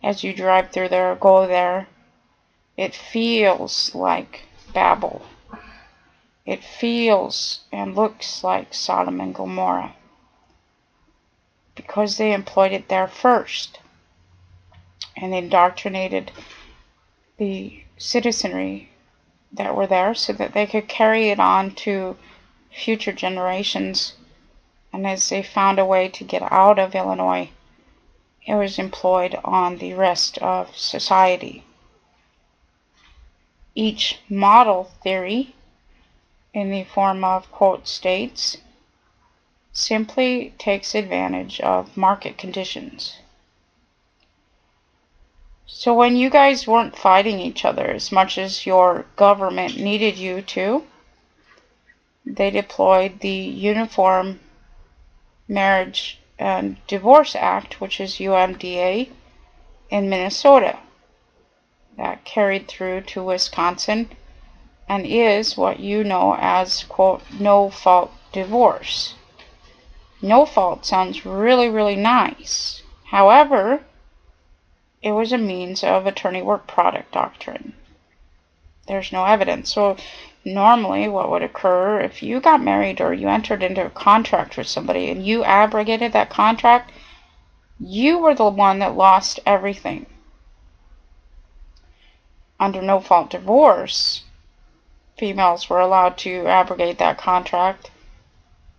as you drive through there or go there, it feels like Babel. It feels and looks like Sodom and Gomorrah, because they employed it there first and indoctrinated the citizenry that were there so that they could carry it on to future generations. And as they found a way to get out of Illinois, it was employed on the rest of society. Each model theory, in the form of, quote, states, simply takes advantage of market conditions. So when you guys weren't fighting each other as much as your government needed you to, they deployed the Uniform Marriage and Divorce Act, which is UMDA, in Minnesota. That carried through to Wisconsin and is what you know as, quote, no-fault divorce. No fault sounds really, really nice. However, it was a means of attorney work product doctrine. There's no evidence. So normally what would occur if you got married or you entered into a contract with somebody and you abrogated that contract, you were the one that lost everything. Under no-fault divorce, females were allowed to abrogate that contract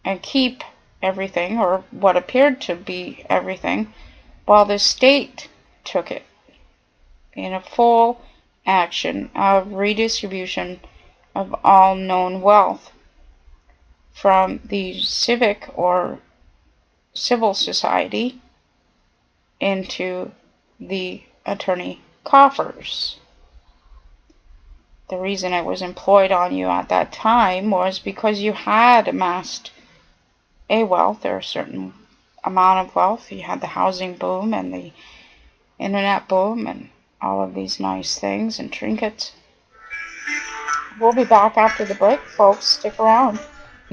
and keep everything, or what appeared to be everything, while the state took it in a full action of redistribution of all known wealth from the civic or civil society into the attorney coffers. The reason it was employed on you at that time was because you had amassed a wealth, or a certain amount of wealth. You had the housing boom and the internet boom and all of these nice things and trinkets. We'll be back after the break, folks. Stick around.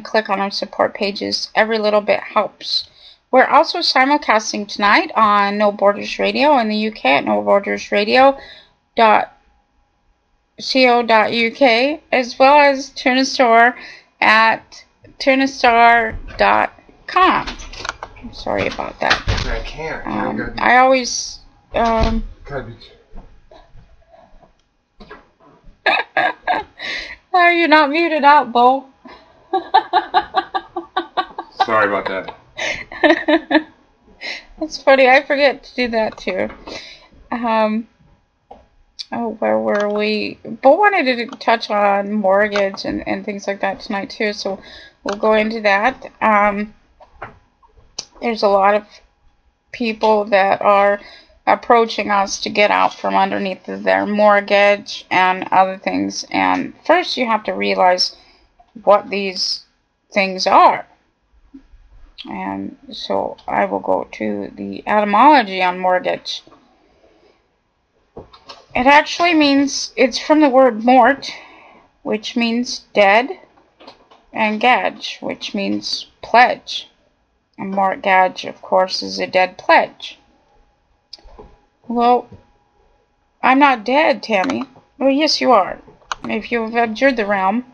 Click on our support pages. Every little bit helps. We're also simulcasting tonight on No Borders Radio in the UK at nobordersradio.co.uk, as well as Tunistore at tunistar.com. I'm sorry about that. I can't. I always... oh, you're not muted out, Bo. Sorry about that. That's funny. I forget to do that too. Oh, where were we? Bo wanted to touch on mortgage and things like that tonight too, so we'll go into that. There's a lot of people that are approaching us to get out from underneath their mortgage and other things. And first you have to realize what these things are. And so I will go to the etymology on mortgage. It actually means, it's from the word mort, which means dead, and gage, which means pledge. And mortgage, of course, is a dead pledge. Well, I'm not dead, Tammy. Well, yes, you are. If you've abjured the realm,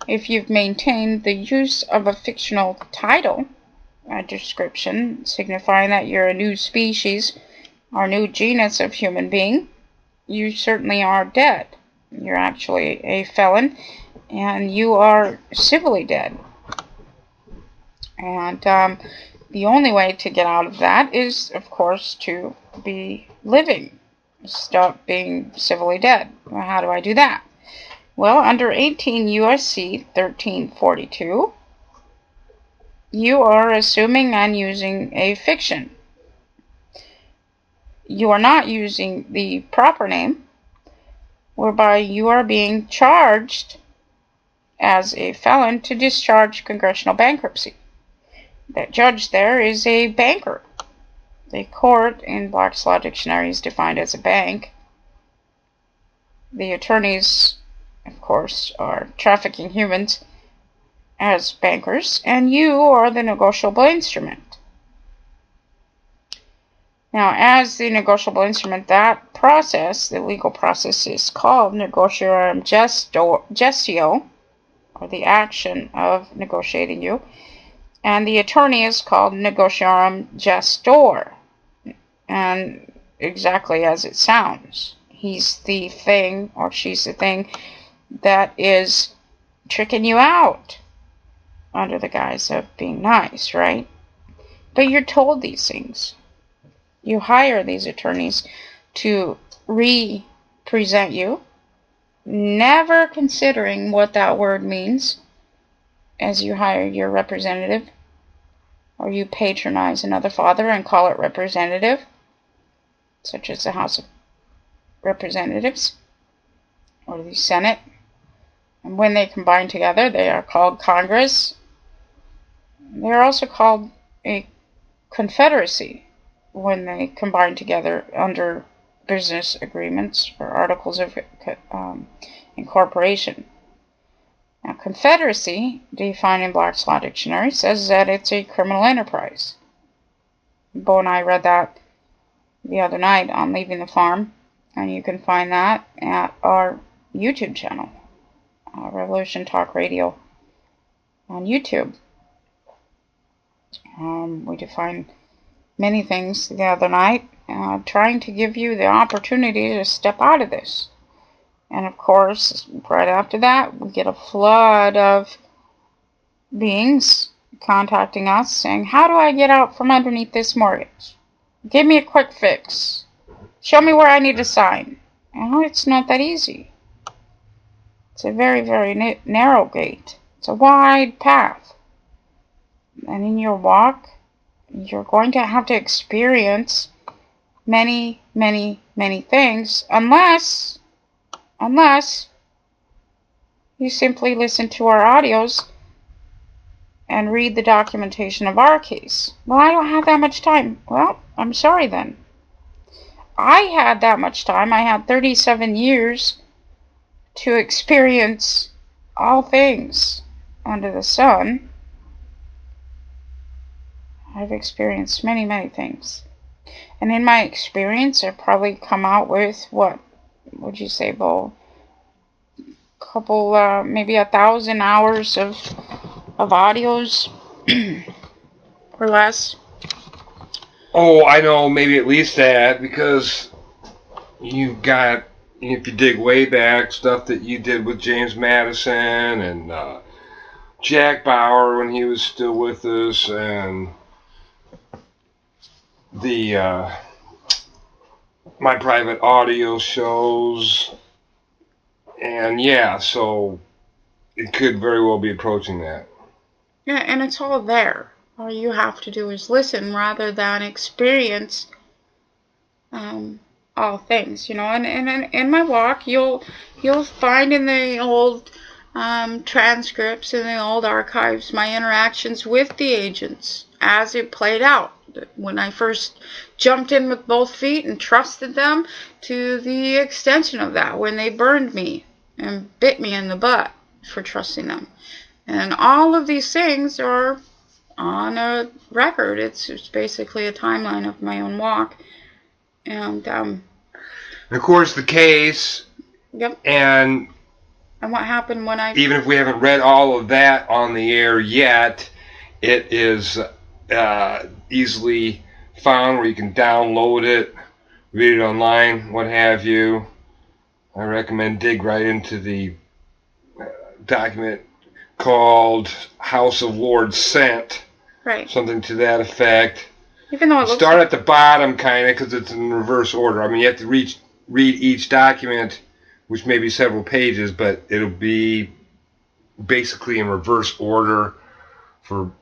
if you've maintained the use of a fictional title, a description signifying that you're a new species or new genus of human being, you certainly are dead. You're actually a felon, and you are civilly dead. And the only way to get out of that is, of course, to be living. Stop being civilly dead. Well, how do I do that? Well, under 18 U.S.C. 1342, you are assuming and using a fiction. You are not using the proper name, whereby you are being charged as a felon to discharge congressional bankruptcy. That judge there is a banker. The court in Black's Law Dictionary is defined as a bank. The attorneys, of course, are trafficking humans as bankers, and you are the negotiable instrument. Now, as the negotiable instrument, that process, the legal process, is called negotiarum gestio, or the action of negotiating you, and the attorney is called negotiarum gestor, and exactly as it sounds. He's the thing, or she's the thing, that is tricking you out under the guise of being nice, right? But you're told these things. You hire these attorneys to represent you, never considering what that word means as you hire your representative, or you patronize another father and call it representative, such as the House of Representatives or the Senate. And when they combine together, they are called Congress. They are also called a confederacy when they combine together under business agreements or articles of incorporation. Now, confederacy, defined in Black's Law Dictionary, says that it's a criminal enterprise. Bo and I read that the other night on Leaving the Farm, and you can find that at our YouTube channel, Revolution Talk Radio on YouTube. We defined many things the other night, trying to give you the opportunity to step out of this. And of course, right after that, we get a flood of beings contacting us saying, how do I get out from underneath this mortgage? Give me a quick fix. Show me where I need to sign. Well, it's not that easy. It's a very, very narrow gate. It's a wide path. And in your walk, you're going to have to experience many, many, many things, unless you simply listen to our audios and read the documentation of our case. Well, I don't have that much time. Well, I'm sorry then. I had that much time. I had 37 years to experience all things under the sun. I've experienced many, many things. And in my experience, I've probably come out with, what would you say, Bo? Couple, maybe 1,000 hours of audios or less. Oh, I know, maybe at least that, because you've got, if you dig way back, stuff that you did with James Madison and Jack Bauer when he was still with us, and the my private audio shows, and yeah, so it could very well be approaching that. Yeah, and it's all there. All you have to do is listen rather than experience all things, you know. And in my walk, you'll find in the old transcripts, in the old archives, my interactions with the agents as it played out. When I first jumped in with both feet and trusted them, to the extension of that, when they burned me and bit me in the butt for trusting them. And all of these things are on a record. It's basically a timeline of my own walk. And of course, the case. Yep. And what happened when I... Even if we haven't read all of that on the air yet, it is easily found where you can download it, read it online, what have you. I recommend dig right into the document called House of Lords Sent. Right. Something to that effect. Even though it looks start at the bottom, kind of, because it's in reverse order. I mean, you have to read each document, which may be several pages, but it'll be basically in reverse order for,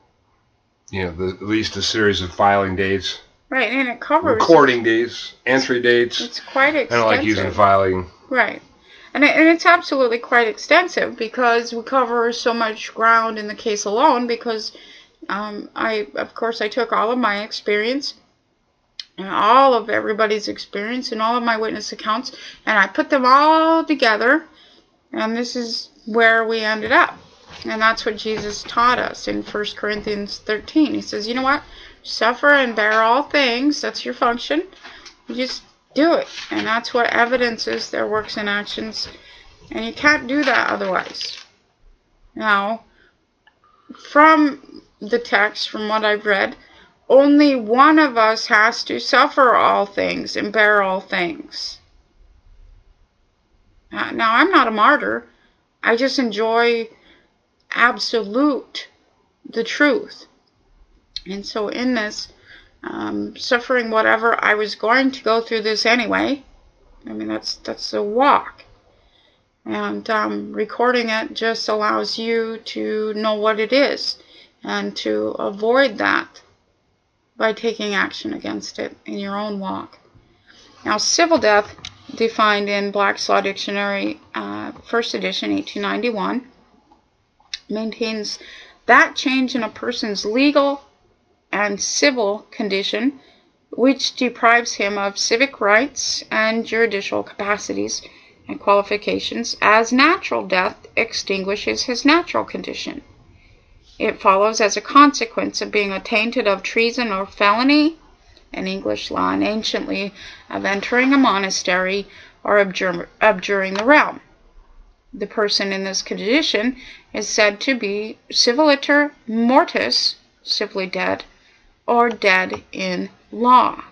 at least a series of filing dates. Right, and it covers... recording dates, entry dates. It's quite extensive. I don't like using filing. Right. And it's absolutely quite extensive because we cover so much ground in the case alone, because I took all of my experience and all of everybody's experience and all of my witness accounts, and I put them all together, and this is where we ended up. And that's what Jesus taught us in 1 Corinthians 13. He says, you know what? Suffer and bear all things. That's your function. You just do it. And that's what evidences their works and actions. And you can't do that otherwise. Now, from the text, from what I've read, only one of us has to suffer all things and bear all things. Now, I'm not a martyr. I just enjoy the truth. And so in this, suffering whatever, I was going to go through this anyway. I mean, that's a walk. And recording it just allows you to know what it is and to avoid that by taking action against it in your own walk. Now, civil death, defined in Black's Law Dictionary, first edition, 1891, maintains that change in a person's legal and civil condition which deprives him of civic rights and judicial capacities and qualifications, as natural death extinguishes his natural condition. It follows as a consequence of being attainted of treason or felony, in English law, and anciently of entering a monastery or abjuring the realm. The person in this condition is said to be civiliter mortis, civilly dead, or dead in law.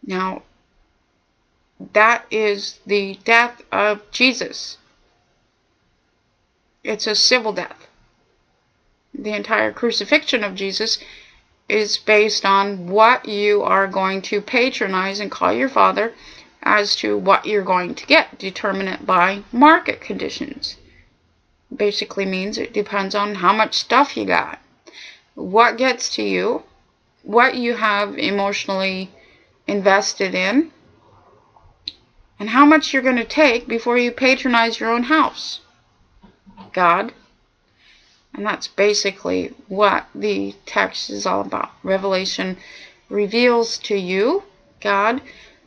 Now, that is the death of Jesus. It's a civil death. The entire crucifixion of Jesus is based on what you are going to patronize and call your father as to what you're going to get. Determine it by market conditions. Basically means it depends on how much stuff you got, what gets to you, what you have emotionally invested in, and how much you're going to take before you patronize your own house. God. And that's basically what the text is all about. Revelation reveals to you God,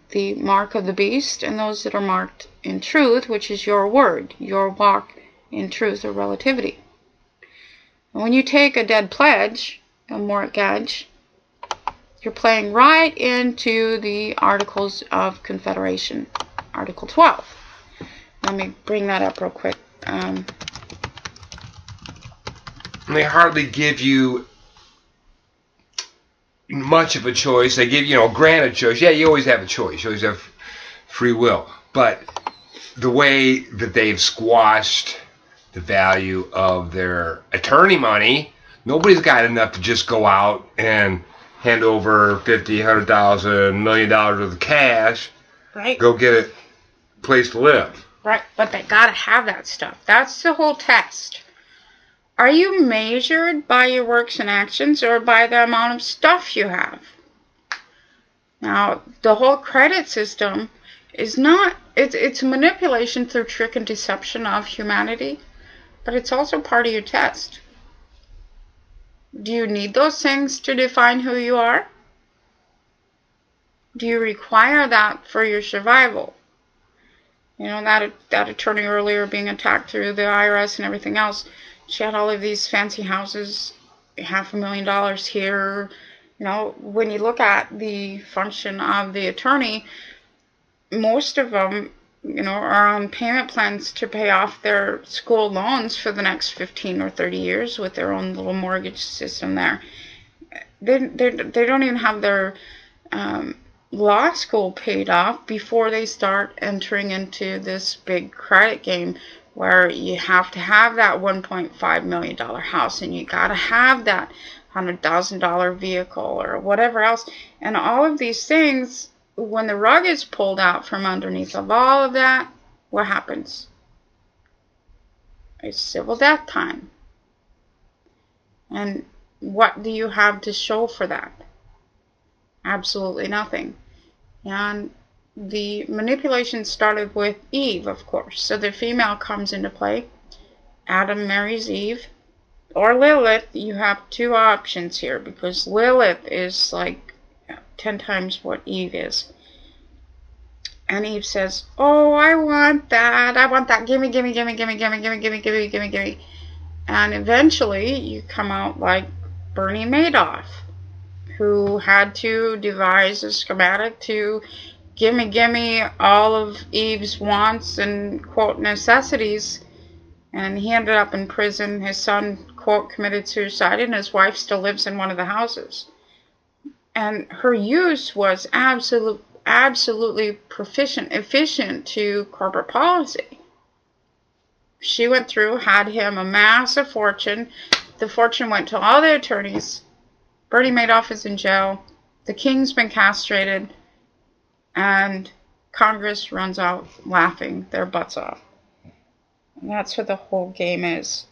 the mark of the beast, and those that are marked in truth, which is your word, your walk in truth or relativity. And when you take a dead pledge, a mortgage, you're playing right into the Articles of Confederation, Article 12. Let me bring that up real quick. They hardly give you much of a choice. They give, grant a choice. Yeah, you always have a choice. You always have free will. But the way that they've squashed the value of their attorney money, nobody's got enough to just go out and hand over $50,000, $100,000, $1 million worth of cash. Right. Go get a place to live. Right, but they gotta have that stuff. That's the whole test. Are you measured by your works and actions or by the amount of stuff you have? Now, the whole credit system is not, it's manipulation through trick and deception of humanity, but it's also part of your test. Do you need those things to define who you are? Do you require that for your survival? That attorney earlier being attacked through the IRS and everything else, she had all of these fancy houses, $500,000 here. When you look at the function of the attorney, most of them, are on payment plans to pay off their school loans for the next 15 or 30 years with their own little mortgage system there. They don't even have their law school paid off before they start entering into this big credit game where you have to have that $1.5 million house and you got to have that $100,000 vehicle or whatever else. And all of these things, when the rug is pulled out from underneath of all of that, what happens? It's civil death time. And what do you have to show for that? Absolutely nothing. And the manipulation started with Eve, of course. So the female comes into play. Adam marries Eve. Or Lilith. You have two options here because Lilith is like 10 times what Eve is. And Eve says, oh, I want that. I want that. Gimme, gimme, gimme, gimme, gimme, gimme, gimme, gimme, gimme, gimme. And eventually you come out like Bernie Madoff, who had to devise a schematic to gimme all of Eve's wants and, quote, necessities. And he ended up in prison. His son, quote, committed suicide, and his wife still lives in one of the houses. And her use was absolutely efficient to corporate policy. She went through, had him a massive fortune. The fortune went to all the attorneys. Bernie Madoff is in jail. The king's been castrated. And Congress runs out laughing their butts off. And that's what the whole game is.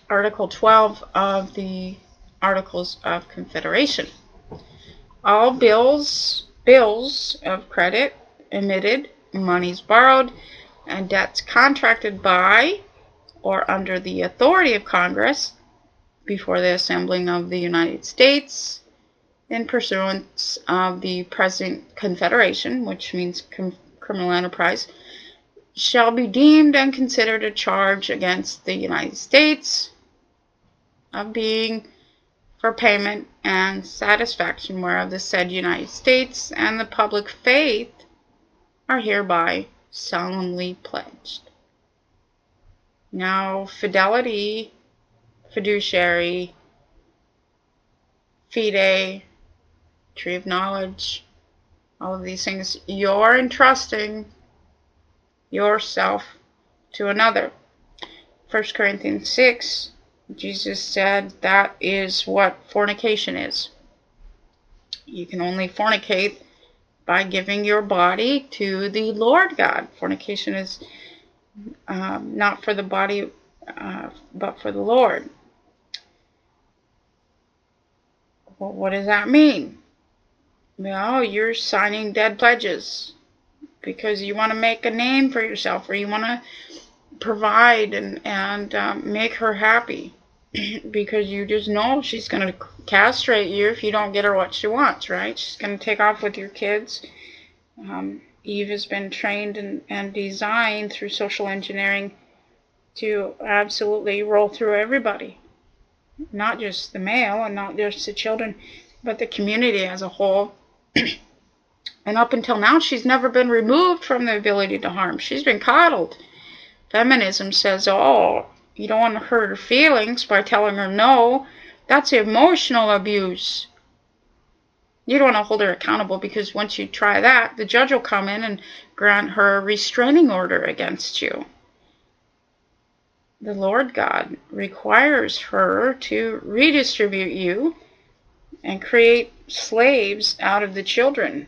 Article 12 of the Articles of Confederation. All bills of credit emitted, monies borrowed, and debts contracted by or under the authority of Congress before the assembling of the United States in pursuance of the present Confederation, which means criminal enterprise, shall be deemed and considered a charge against the United States of being for payment and satisfaction whereof the said United States and the public faith are hereby solemnly pledged. Now, fidelity, fiduciary, fide, tree of knowledge, all of these things, you're entrusting yourself to another. 1 Corinthians 6, Jesus said that is what fornication is. You can only fornicate by giving your body to the Lord God. Fornication is not for the body, but for the Lord. Well, what does that mean? Well, you're signing dead pledges because you want to make a name for yourself, or you want to provide and make her happy. because you just know she's going to castrate you if you don't get her what she wants, right? She's going to take off with your kids. Eve has been trained and designed through social engineering to absolutely roll through everybody, not just the male and not just the children, but the community as a whole. And up until now, she's never been removed from the ability to harm. She's been coddled. Feminism says, oh, you don't want to hurt her feelings by telling her no. That's emotional abuse. You don't want to hold her accountable, because once you try that, the judge will come in and grant her a restraining order against you. The Lord God requires her to redistribute you and create slaves out of the children.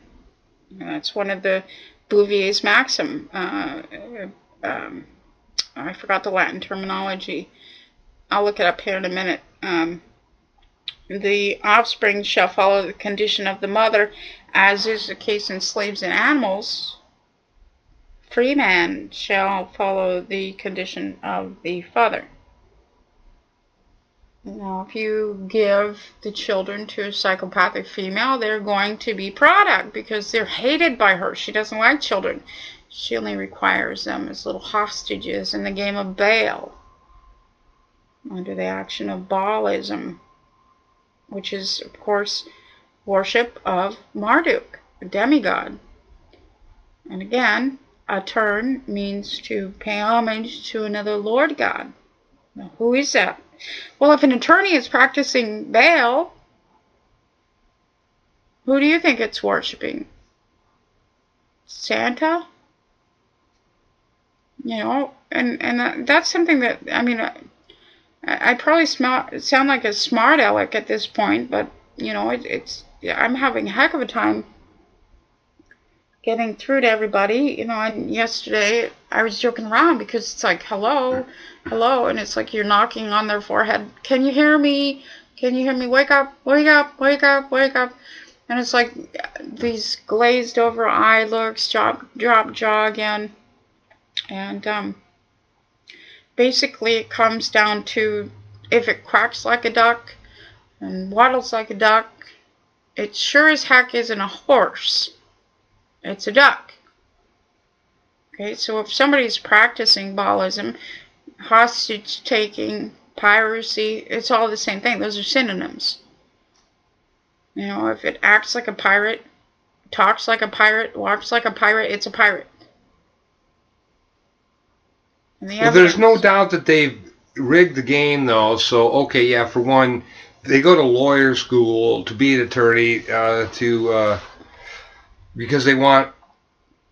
That's one of the Bouvier's maxim. I forgot the Latin terminology. I'll look it up here in a minute. The offspring shall follow the condition of the mother, as is the case in slaves and animals. Free man shall follow the condition of the father. Now, if you give the children to a psychopathic female, they're going to be product, because they're hated by her. She doesn't like children. She only requires them as little hostages in the game of Baal, under the action of Baalism, which is, of course, worship of Marduk, a demigod. And again, Aturn means to pay homage to another Lord God. Now, who is that? Well, if an attorney is practicing Baal, who do you think it's worshiping? Santa? You know, and that's something that, I mean, I probably sound like a smart aleck at this point, but, you know, I'm having a heck of a time getting through to everybody. You know, and yesterday I was joking around, because it's like, hello, and it's like you're knocking on their forehead. Can you hear me? Can you hear me? Wake up, wake up, wake up, wake up. And it's like these glazed over eye looks, drop jaw again. And basically it comes down to, if it quacks like a duck and waddles like a duck, it sure as heck isn't a horse. It's a duck. Okay, so if somebody's practicing Baalism, hostage taking, piracy, it's all the same thing. Those are synonyms. You know, if it acts like a pirate, talks like a pirate, walks like a pirate, it's a pirate. Well, there's no doubt that they've rigged the game, though. So, okay, yeah, for one, they go to lawyer school to be an attorney, because they want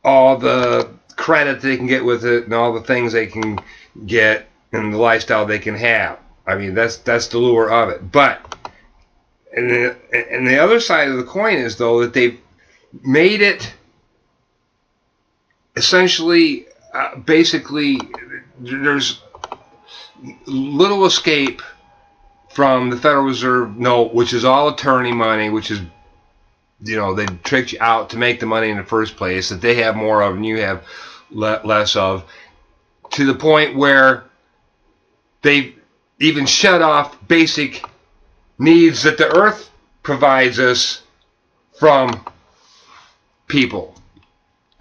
all the credit they can get with it and all the things they can get and the lifestyle they can have. I mean, that's the lure of it. But, and the other side of the coin is, though, that they've made it essentially, basically, there's little escape from the Federal Reserve note, which is all attorney money, which is, you know, they tricked you out to make the money in the first place, that they have more of and you have less of, to the point where they even shut off basic needs that the earth provides us from people.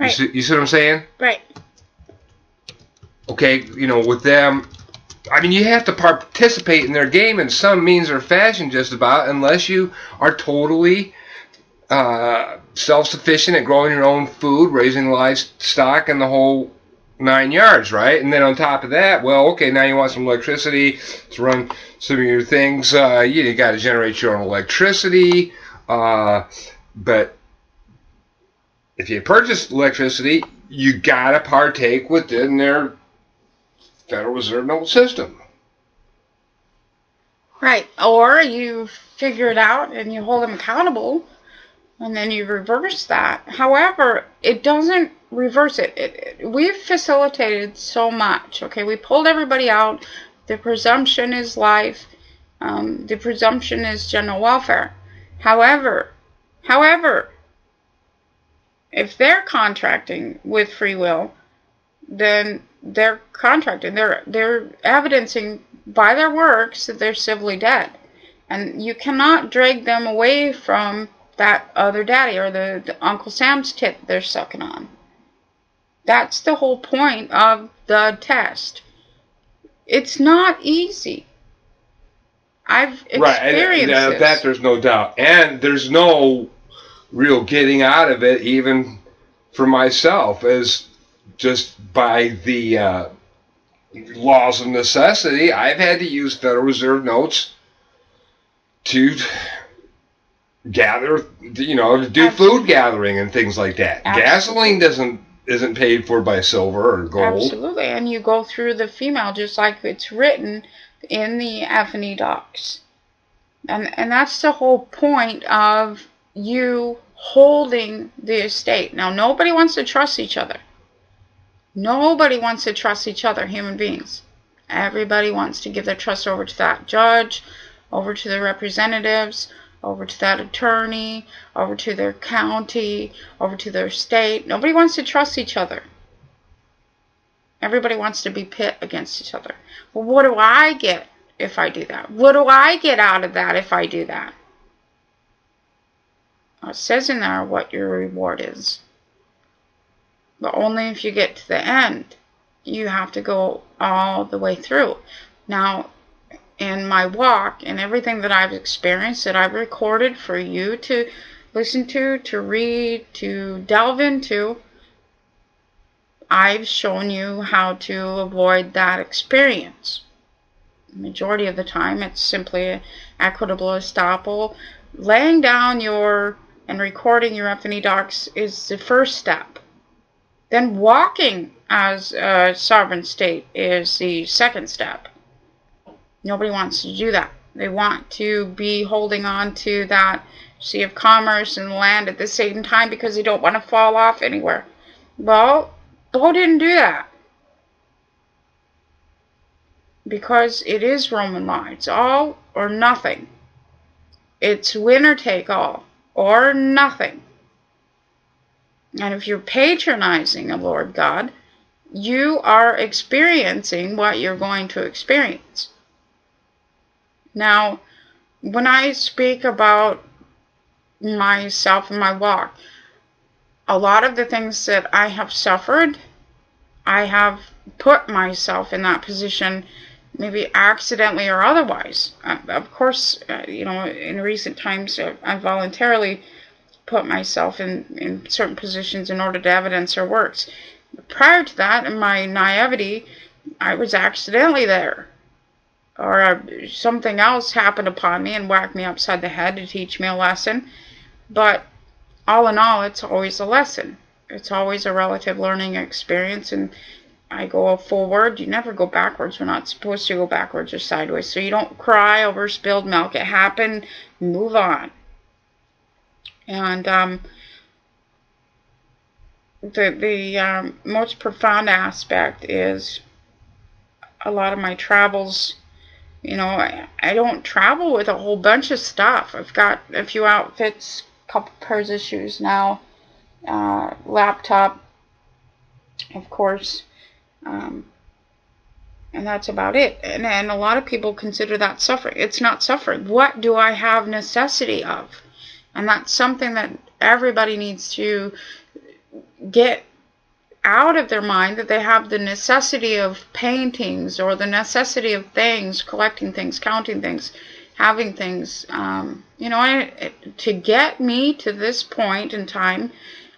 Right. You see what I'm saying? Right. Okay, you know, with them, I mean, you have to participate in their game in some means or fashion, just about, unless you are totally self-sufficient at growing your own food, raising livestock, and the whole 9 yards, right? And then on top of that, well, okay, now you want some electricity to run some of your things. You got to generate your own electricity. But if you purchase electricity, you got to partake within their Federal Reserve note system. Right. Or you figure it out and you hold them accountable, and then you reverse that. However, it doesn't reverse it. We've facilitated so much. Okay, we pulled everybody out. The presumption is life. The presumption is general welfare. However, if they're contracting with free will, then they're contracted. They're evidencing by their works that they're civilly dead. And you cannot drag them away from that other daddy or the Uncle Sam's tit they're sucking on. That's the whole point of the test. It's not easy. I've experienced this. That there's no doubt. And there's no real getting out of it, even for myself, as just by the laws of necessity. I've had to use Federal Reserve notes to gather, to do food gathering and things like that. Absolutely. Gasoline isn't paid for by silver or gold. Absolutely, and you go through the female just like it's written in the F&E docs. And that's the whole point of you holding the estate. Now, nobody wants to trust each other. Nobody wants to trust each other, human beings. Everybody wants to give their trust over to that judge, over to the representatives, over to that attorney, over to their county, over to their state. Nobody wants to trust each other. Everybody wants to be pit against each other. Well, what do I get if I do that? What do I get out of that if I do that? Well, it says in there what your reward is. But only if you get to the end. You have to go all the way through. Now, in my walk and everything that I've experienced, that I've recorded for you to listen to read, to delve into, I've shown you how to avoid that experience. The majority of the time, it's simply equitable estoppel. Laying down and recording your F&E docs is the first step. Then walking as a sovereign state is the second step. Nobody wants to do that. They want to be holding on to that sea of commerce and land at the same time because they don't want to fall off anywhere. Well, Bo didn't do that. Because it is Roman law. It's all or nothing. It's win or take all, or nothing. And if you're patronizing a Lord God, you are experiencing what you're going to experience. Now, when I speak about myself and my walk, a lot of the things that I have suffered, I have put myself in that position, maybe accidentally or otherwise. Of course, in recent times, I voluntarily put myself in certain positions in order to evidence her works. Prior to that, in my naivety, I was accidentally there. Or something else happened upon me and whacked me upside the head to teach me a lesson. But all in all, it's always a lesson. It's always a relative learning experience, and I go forward. You never go backwards. We're not supposed to go backwards or sideways. So you don't cry over spilled milk. It happened. Move on. And the most profound aspect is a lot of my travels. I don't travel with a whole bunch of stuff. I've got a few outfits, a couple pairs of shoes now, laptop, of course, and that's about it. And a lot of people consider that suffering. It's not suffering. What do I have necessity of? And that's something that everybody needs to get out of their mind, that they have the necessity of paintings or the necessity of things, collecting things, counting things, having things. To get me to this point in time,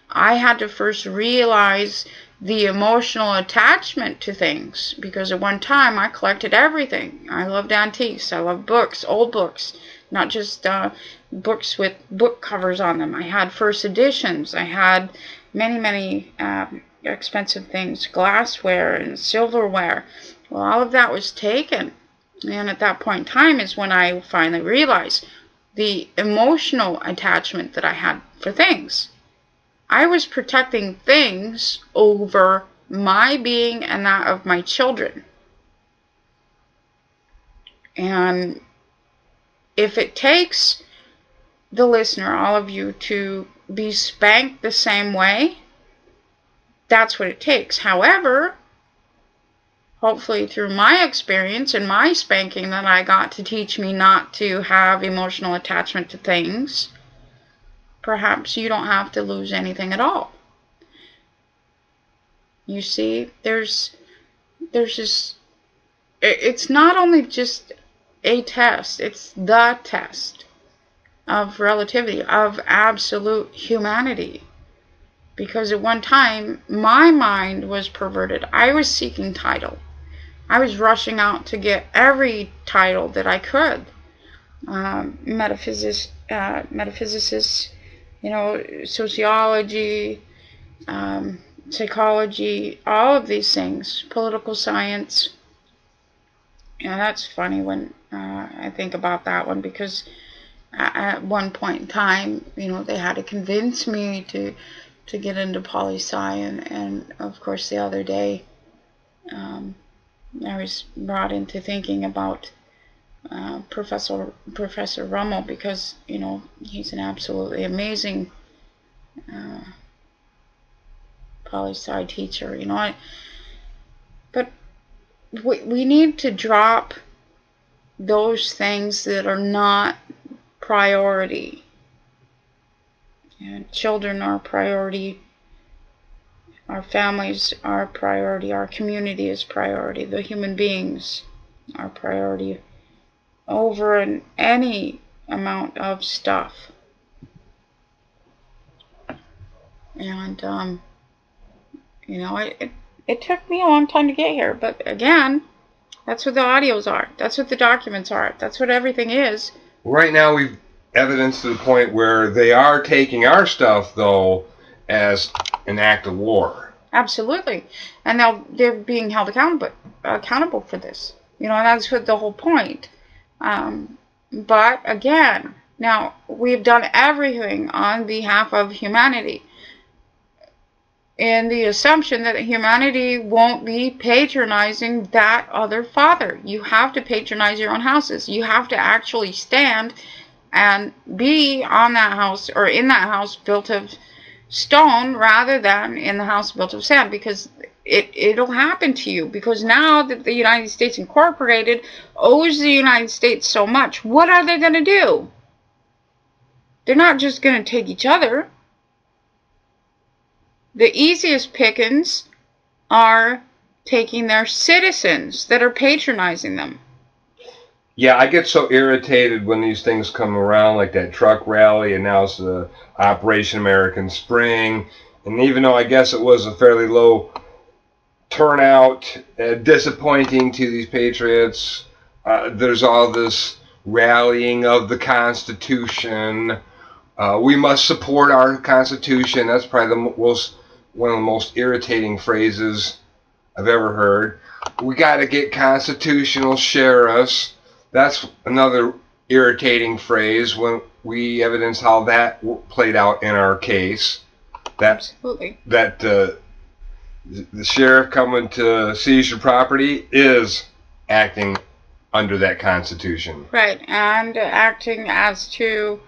I had to first realize the emotional attachment to things, because at one time I collected everything. I loved antiques. I loved books, old books, not just books with book covers on them. I had first editions. I had many expensive things, glassware and silverware. Well, all of that was taken. And at that point in time is when I finally realized the emotional attachment that I had for things. I was protecting things over my being and that of my children. And if it takes the listener, all of you, to be spanked the same way, that's what it takes. However, hopefully through my experience and my spanking that I got to teach me not to have emotional attachment to things, perhaps you don't have to lose anything at all. You see, there's just, it's not only just a test, it's the test of relativity, of absolute humanity. Because at one time, my mind was perverted. I was seeking title. I was rushing out to get every title that I could. Metaphysicists, sociology, psychology, all of these things, political science. And that's funny when I think about that one, because at one point in time, they had to convince me to get into poli-sci, and of course the other day I was brought into thinking about Professor Rummel, because he's an absolutely amazing poli-sci teacher. But we need to drop those things that are not priority. And children are priority. Our families are priority. Our community is priority. The human beings are priority over any amount of stuff. And it took me a long time to get here, but again, that's what the audios are. That's what the documents are. That's what everything is. Right now, we've evidence to the point where they are taking our stuff, though, as an act of war. Absolutely. And they're being held accountable for this. And that's what the whole point. But again, now we've done everything on behalf of humanity, in the assumption that humanity won't be patronizing that other father. You have to patronize your own houses. You have to actually stand and be on that house, or in that house built of stone, rather than in the house built of sand, because it'll happen to you. Because now that the United States Incorporated owes the United States so much, what are they going to do? They're not just going to take each other. The easiest pickings are taking their citizens that are patronizing them. Yeah, I get so irritated when these things come around, like that truck rally, and now it's the Operation American Spring. And even though I guess it was a fairly low turnout, disappointing to these patriots, there's all this rallying of the Constitution. We must support our Constitution. That's probably one of the most irritating phrases I've ever heard. We got to get constitutional sheriffs. That's another irritating phrase when we evidence how that played out in our case. Absolutely. That the sheriff coming to seize your property is acting under that Constitution. Right, and acting as to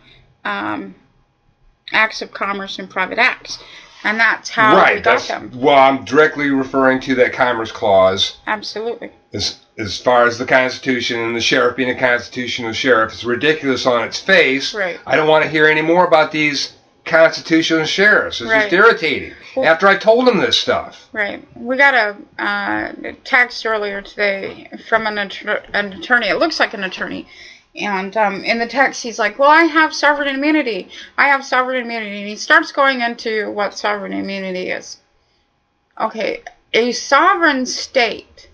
acts of commerce and private acts. And that's how we got them. Well, I'm directly referring to that Commerce Clause. Absolutely. As far as the Constitution and the sheriff being a constitutional sheriff, it's ridiculous on its face. Right. I don't want to hear any more about these constitutional sheriffs. It's just irritating. Well, after I told them this stuff. Right. We got a text earlier today from an attorney. It looks like an attorney. And in the text, he's like, well, I have sovereign immunity. I have sovereign immunity. And he starts going into what sovereign immunity is. Okay, a sovereign state,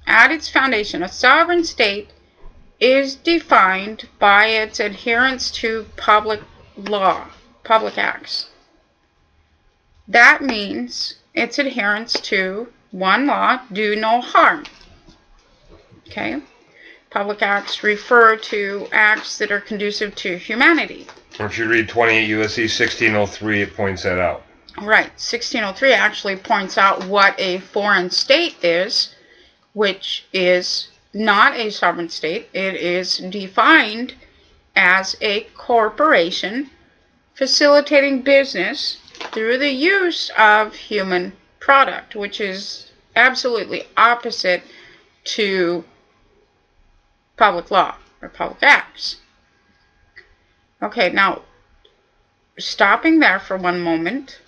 at its foundation, a sovereign state is defined by its adherence to public law, public acts. That means its adherence to one law, do no harm. Okay? Public acts refer to acts that are conducive to humanity. If you read 28 U.S.C. 1603, it points that out. Right. 1603 actually points out what a foreign state is, which is not a sovereign state. It is defined as a corporation facilitating business through the use of human product, which is absolutely opposite to public law or public acts. Okay, now stopping there for one moment,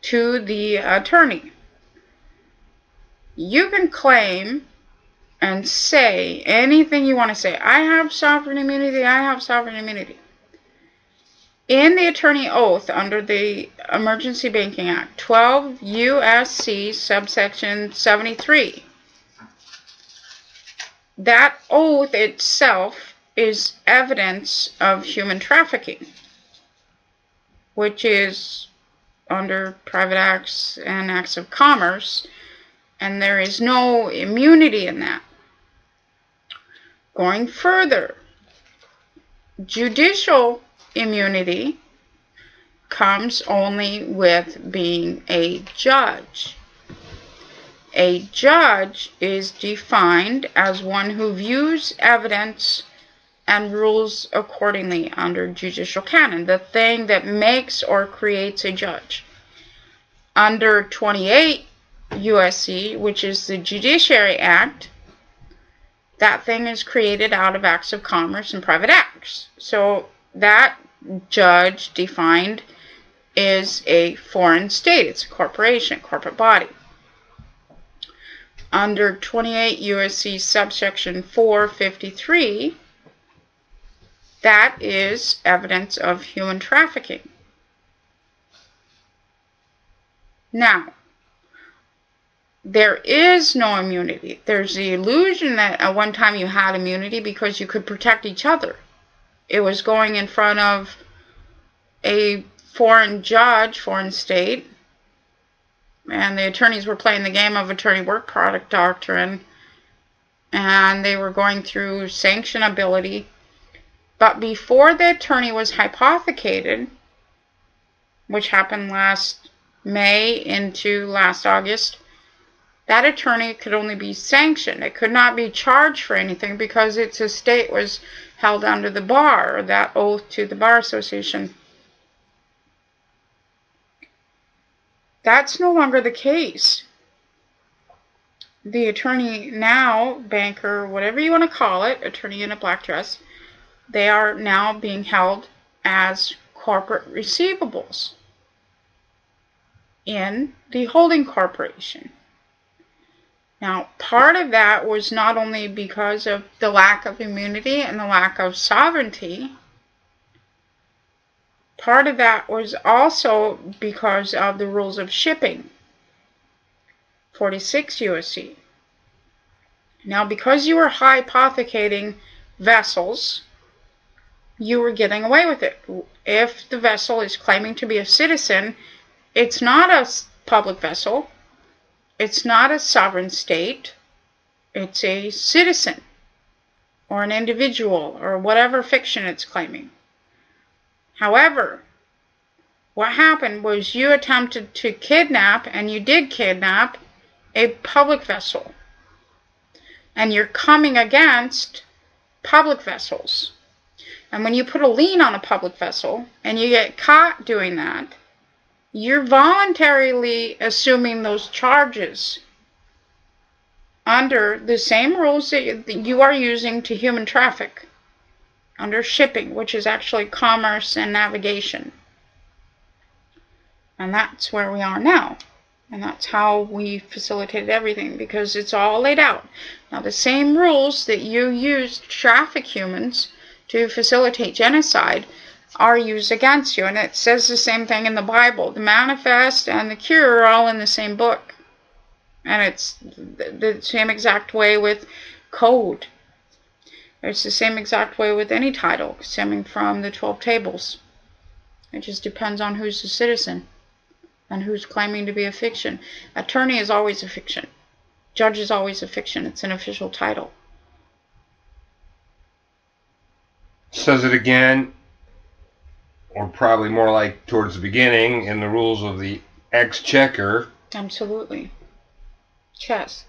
to the attorney. You can claim and say anything you want to say. I have sovereign immunity, I have sovereign immunity. In the attorney oath under the Emergency Banking Act, 12 U.S.C. subsection 73, that oath itself is evidence of human trafficking, which is under private acts and acts of commerce, and there is no immunity in that. Going further, judicial immunity comes only with being a judge. A judge is defined as one who views evidence and rules accordingly under judicial canon, the thing that makes or creates a judge. Under 28 U.S.C., which is the Judiciary Act, that thing is created out of acts of commerce and private acts. So that judge defined is a foreign state. It's a corporation, corporate body. Under 28 U.S.C. subsection 453, that is evidence of human trafficking. Now, there is no immunity. There's the illusion that at one time you had immunity because you could protect each other. It was going in front of a foreign judge, foreign state, and the attorneys were playing the game of attorney work product doctrine, and they were going through sanctionability. But before the attorney was hypothecated, which happened last May into last August, that attorney could only be sanctioned. It could not be charged for anything because its estate was held under the bar, or that oath to the Bar Association. That's no longer the case. The attorney now, banker, whatever you want to call it, attorney in a black dress, they are now being held as corporate receivables in the holding corporation. Now, part of that was not only because of the lack of immunity and the lack of sovereignty, part of that was also because of the rules of shipping, 46 U.S.C. Now, because you were hypothecating vessels, you were getting away with it. If the vessel is claiming to be a citizen, it's not a public vessel. It's not a sovereign state. It's a citizen or an individual or whatever fiction it's claiming. However, what happened was you attempted to kidnap, and you did kidnap, a public vessel. And you're coming against public vessels. And when you put a lien on a public vessel and you get caught doing that, you're voluntarily assuming those charges under the same rules that you are using to human traffic, under shipping, which is actually commerce and navigation. And that's where we are now. And that's how we facilitated everything, because it's all laid out. Now, the same rules that you use to traffic humans to facilitate genocide are used against you. And it says the same thing in the Bible. The manifest and the cure are all in the same book. And it's the same exact way with code. It's the same exact way with any title stemming from the 12 tables. It just depends on who's the citizen and who's claiming to be a fiction. Attorney is always a fiction. Judge is always a fiction. It's an official title. Says it again, or probably more like towards the beginning, in the rules of the exchequer. Absolutely. Yes.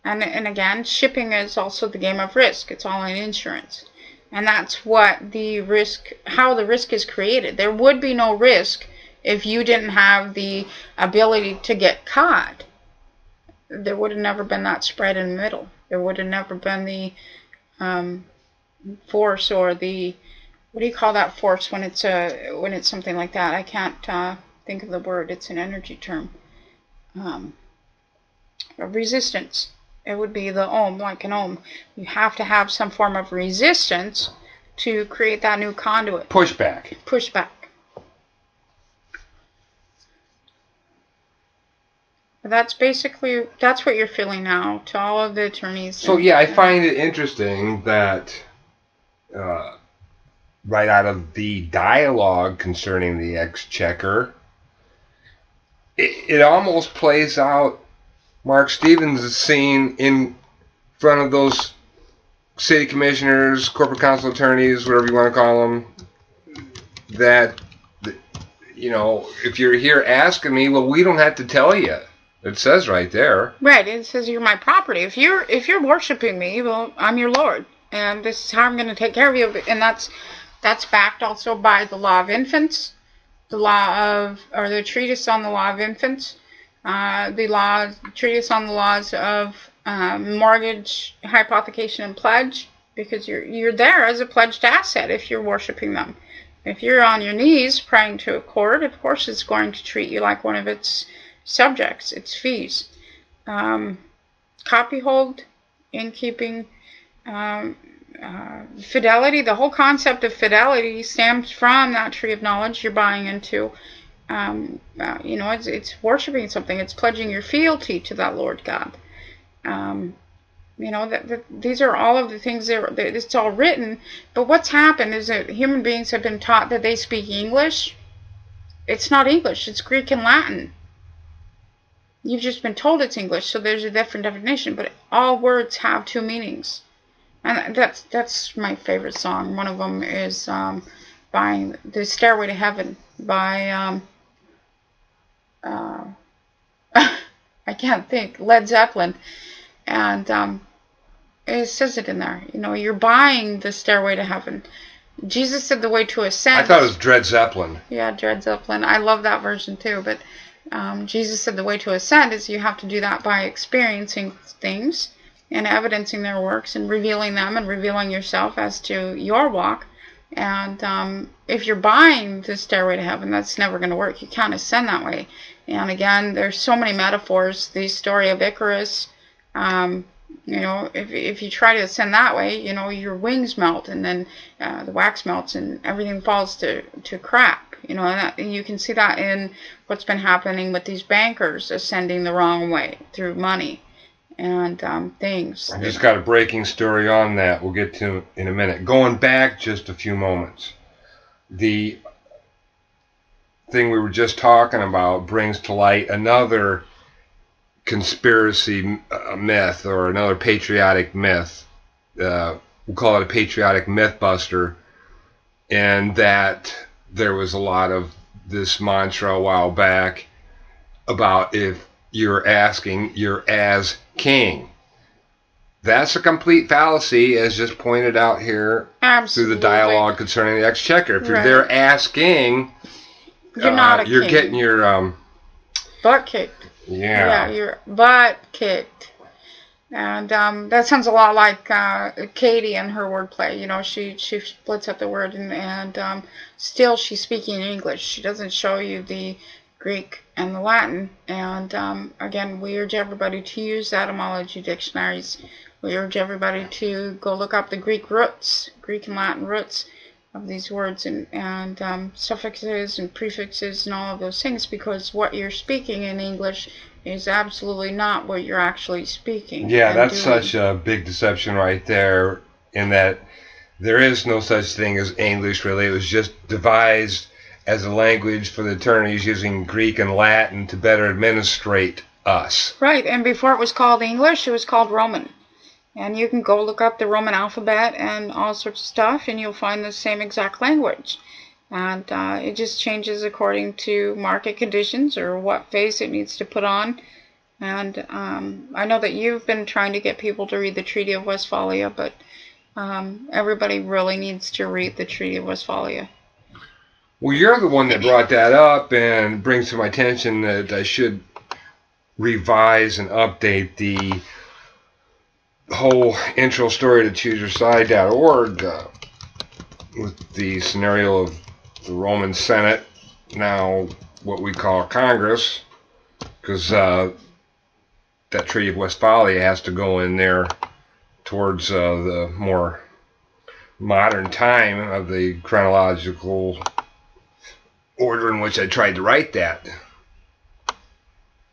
And again, shipping is also the game of risk. It's all in insurance. And that's what the risk, how the risk is created. There would be no risk if you didn't have the ability to get caught. there would have never been that spread in the middle. There would have never been the force, or the, what do you call that force when it's something like that? I can't think of the word. It's an energy term. Resistance. It would be the ohm, like an ohm. You have to have some form of resistance to create that new conduit. Pushback. Pushback. That's what you're feeling now to all of the attorneys. So yeah, I find it interesting that right out of the dialogue concerning the exchequer, it almost plays out Mark Stevens' scene in front of those city commissioners, corporate counsel attorneys, whatever you want to call them, that, if you're here asking me, well, we don't have to tell you. It says right there. Right, it says you're my property. If you're worshiping me, well, I'm your Lord, and this is how I'm going to take care of you. And that's backed also by the law of infants, the treatise on the law of infants, the treatise on the laws of mortgage, hypothecation, and pledge, because you're there as a pledged asset if you're worshiping them. If you're on your knees praying to a court, of course it's going to treat you like one of its subjects, its fees. Copyhold, innkeeping, fidelity. The whole concept of fidelity stems from that tree of knowledge you're buying into. It's worshiping something. It's pledging your fealty to that Lord God. These are all of the things that it's all written. But what's happened is that human beings have been taught that they speak English. It's not English. It's Greek and Latin. You've just been told it's English, so there's a different definition. But all words have two meanings. And that's my favorite song. One of them is by The Stairway to Heaven by I can't think, Led Zeppelin. And it says it in there. You're buying the stairway to heaven. Jesus said the way to ascend. I thought it was Dred Zeppelin. Yeah, Dred Zeppelin. I love that version too. But Jesus said the way to ascend is you have to do that by experiencing things and evidencing their works and revealing them and revealing yourself as to your walk. And if you're buying the stairway to heaven, that's never going to work. You can't ascend that way. And again, there's so many metaphors. The story of Icarus. If you try to ascend that way, your wings melt, and then the wax melts, and everything falls to crap. And you can see that in what's been happening with these bankers ascending the wrong way through money and things. I just got a breaking story on that. We'll get to in a minute. Going back just a few moments, the thing we were just talking about brings to light another conspiracy myth, or another patriotic myth. We'll call it a patriotic myth buster, and that there was a lot of this mantra a while back about if you're asking, you're as king. That's a complete fallacy, as just pointed out here. Absolutely. Through the dialogue concerning the exchequer. If you're there asking, you're not a you're king. getting your butt kicked. Yeah, your butt kicked. And that sounds a lot like Katie and her wordplay. She splits up the word, and still she's speaking English. She doesn't show you the Greek and the Latin. And again, we urge everybody to use etymology dictionaries. We urge everybody to go look up the Greek and Latin roots of these words, and suffixes and prefixes and all of those things, because what you're speaking in English is absolutely not what you're actually speaking. Yeah, that's such a big deception right there, in that there is no such thing as English, really. It was just devised as a language for the attorneys using Greek and Latin to better administrate us. Right, and before it was called English, it was called Roman. And you can go look up the Roman alphabet and all sorts of stuff, and you'll find the same exact language. And it just changes according to market conditions or what face it needs to put on. And I know that you've been trying to get people to read the Treaty of Westphalia, but everybody really needs to read the Treaty of Westphalia. Well, you're the one that brought that up and brings to my attention that I should revise and update the whole intro story to ChooseYourSide.org with the scenario of the Roman Senate, now what we call Congress, because that Treaty of Westphalia has to go in there towards the more modern time of the chronological order in which I tried to write that.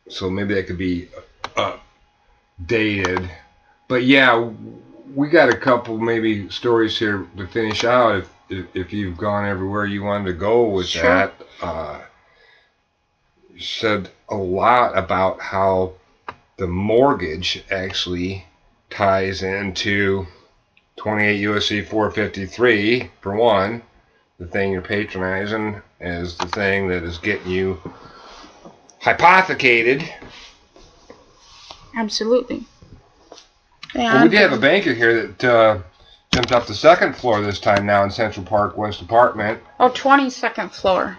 So maybe that could be updated. But yeah, we got a couple maybe stories here to finish out if you've gone everywhere you wanted to go with that. You said a lot about how the mortgage actually ties into 28 U.S.C. 453, for one. The thing you're patronizing is the thing that is getting you hypothecated. Absolutely. Yeah, well, we did have a banker here that jumped off the second floor this time now in Central Park West Apartment. Oh, 22nd floor.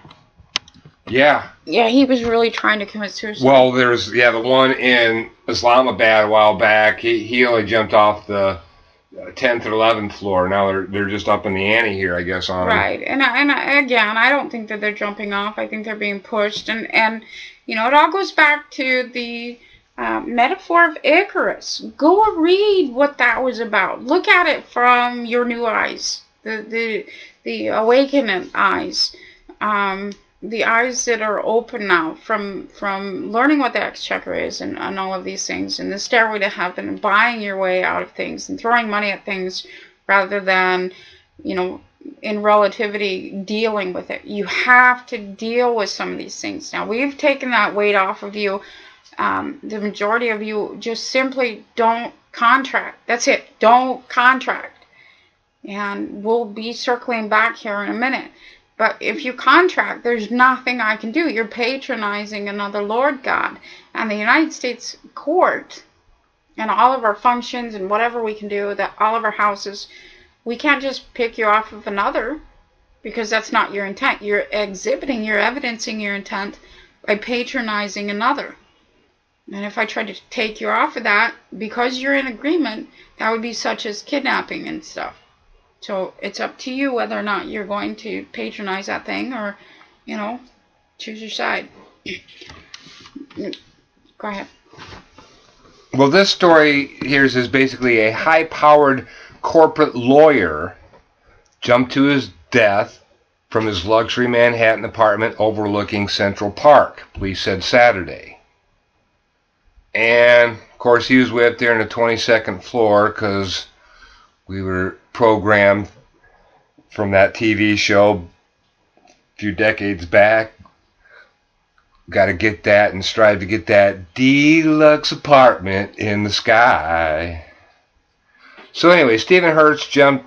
Yeah. Yeah, he was really trying to commit suicide. Well, there's, the one in Islamabad a while back. He only jumped off the 10th or 11th floor. Now they're just up in the ante here, I guess, on right. And again, I don't think that they're jumping off. I think they're being pushed. And it all goes back to the metaphor of Icarus. Go read what that was about. Look at it from your new eyes, the awakening eyes. The eyes that are open now from learning what the exchequer is and all of these things, and the stairway to heaven, and buying your way out of things and throwing money at things rather than, in relativity, dealing with it. You have to deal with some of these things. Now, we've taken that weight off of you. The majority of you just simply don't contract. That's it. Don't contract. And we'll be circling back here in a minute. But if you contract, there's nothing I can do. You're patronizing another Lord God. And the United States court and all of our functions and whatever we can do, all of our houses, we can't just pick you off of another, because that's not your intent. You're evidencing your intent by patronizing another. And if I tried to take you off of that, because you're in agreement, that would be such as kidnapping and stuff. So it's up to you whether or not you're going to patronize that thing or, choose your side. Go ahead. Well, this story here is basically a high-powered corporate lawyer jumped to his death from his luxury Manhattan apartment overlooking Central Park, police said Saturday. And, of course, he was way up there on the 22nd floor because we were programmed from that TV show a few decades back. Got to get that and strive to get that deluxe apartment in the sky. So anyway, Stephen Hertz jumped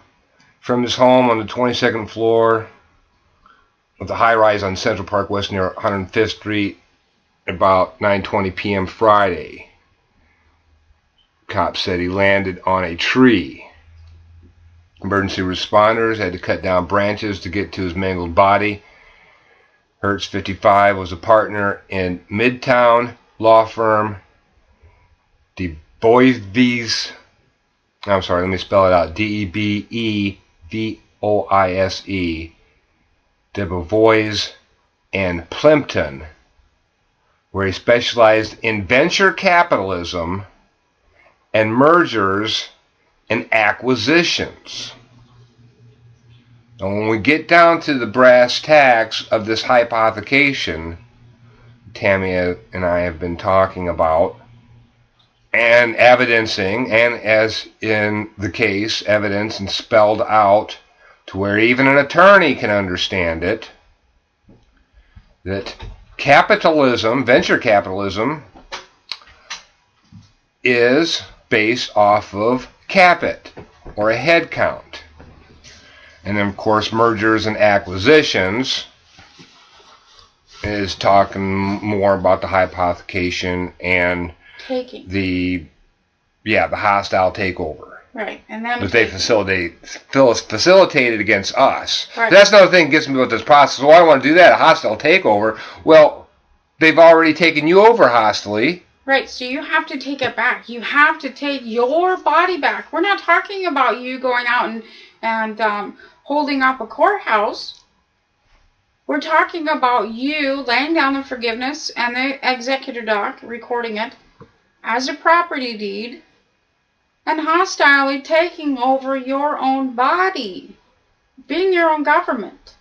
from his home on the 22nd floor of the high-rise on Central Park West near 105th Street at about 9:20 p.m. Friday. Cops said he landed on a tree. Emergency responders had to cut down branches to get to his mangled body. Hertz, 55, was a partner in Midtown law firm DeBoise. I'm sorry, let me spell it out. DeBevoise, DeBevoise and Plimpton, where he specialized in venture capitalism and mergers and acquisitions. And when we get down to the brass tacks of this hypothecation Tammy and I have been talking about and evidencing, and as in the case, evidence and spelled out to where even an attorney can understand it, that capitalism, venture capitalism, is based off of capit, or a head count. And then, of course, mergers and acquisitions is talking more about the hypothecation and Taking. the hostile takeover. Right. And then that they facilitated against us. Right. That's another thing that gets me about this process. Well, I don't want to do that, a hostile takeover. Well, they've already taken you over hostily. Right, so you have to take it back. You have to take your body back. We're not talking about you going out and holding up a courthouse. We're talking about you laying down the forgiveness and the executor doc, recording it as a property deed, and hostilely taking over your own body, being your own government.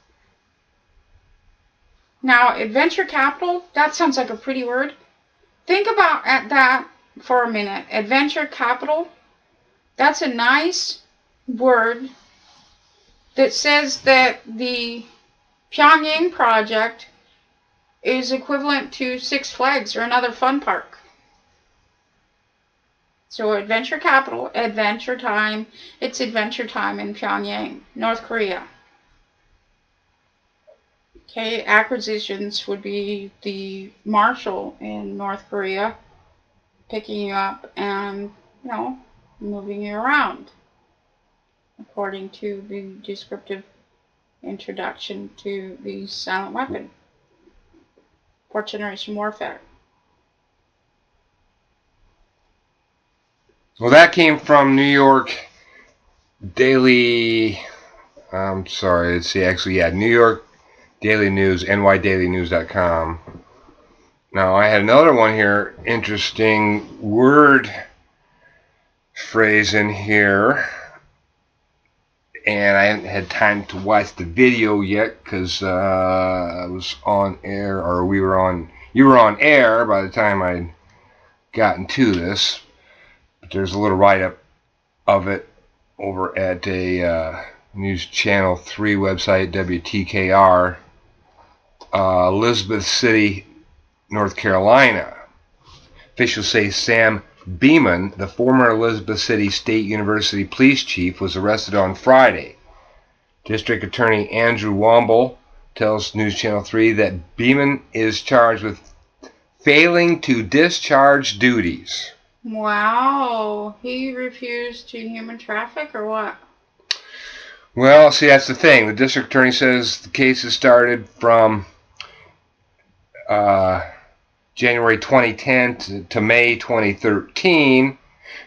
Now, adventure capital, that sounds like a pretty word. Think about that for a minute. Adventure capital, that's a nice word that says that the Pyongyang project is equivalent to Six Flags or another fun park. So adventure capital, adventure time. It's adventure time in Pyongyang, North Korea. Okay, acquisitions would be the marshal in North Korea picking you up and, moving you around, according to the descriptive introduction to the silent weapon, fourth generation warfare. Well, that came from New York Daily. I'm sorry. Let's see. Actually, yeah, New York Daily News, nydailynews.com. Now, I had another one here. Interesting word phrase in here. And I haven't had time to watch the video yet because I was on air, or you were on air by the time I'd gotten to this. But there's a little write-up of it over at a News Channel 3 website, WTKR, Elizabeth City, North Carolina. Officials say Sam Beeman, the former Elizabeth City State University police chief, was arrested on Friday. District Attorney Andrew Womble tells News Channel 3 that Beeman is charged with failing to discharge duties. Wow, he refused to human traffic or what? Well, see, that's the thing. The district attorney says the case has started from January 2010 to May 2013.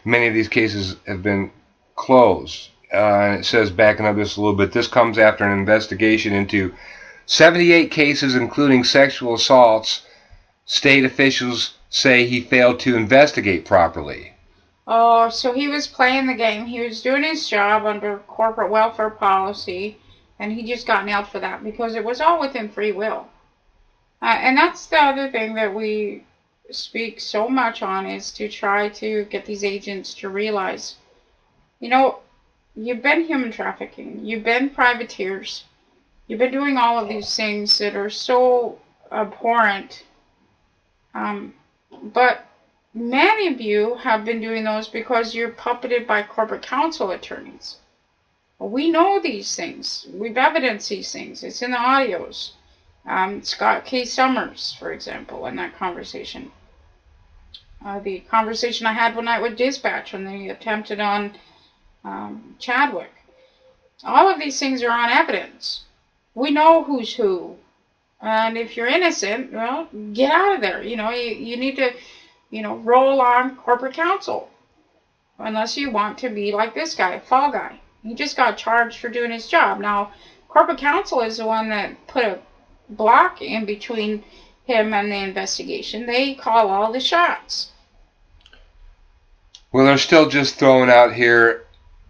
Many of these cases have been closed. And it says, backing up this a little bit, this comes after an investigation into 78 cases, including sexual assaults. State officials say he failed to investigate properly. Oh, so he was playing the game. He was doing his job under corporate welfare policy, and he just got nailed for that because it was all within free will. And that's the other thing that we speak so much on, is to try to get these agents to realize, you've been human trafficking, you've been privateers, you've been doing all of these things that are so abhorrent. But many of you have been doing those because you're puppeted by corporate counsel attorneys. Well, we know these things. We've evidenced these things. It's in the audios. Scott K. Summers, for example, in that conversation. The conversation I had one night with Dispatch when they attempted on Chadwick. All of these things are on evidence. We know who's who. And if you're innocent, well, get out of there. You need to, roll on corporate counsel. Unless you want to be like this guy, a fall guy. He just got charged for doing his job. Now, corporate counsel is the one that put a block in between him and the investigation. They call all the shots. Well, they're still just throwing out here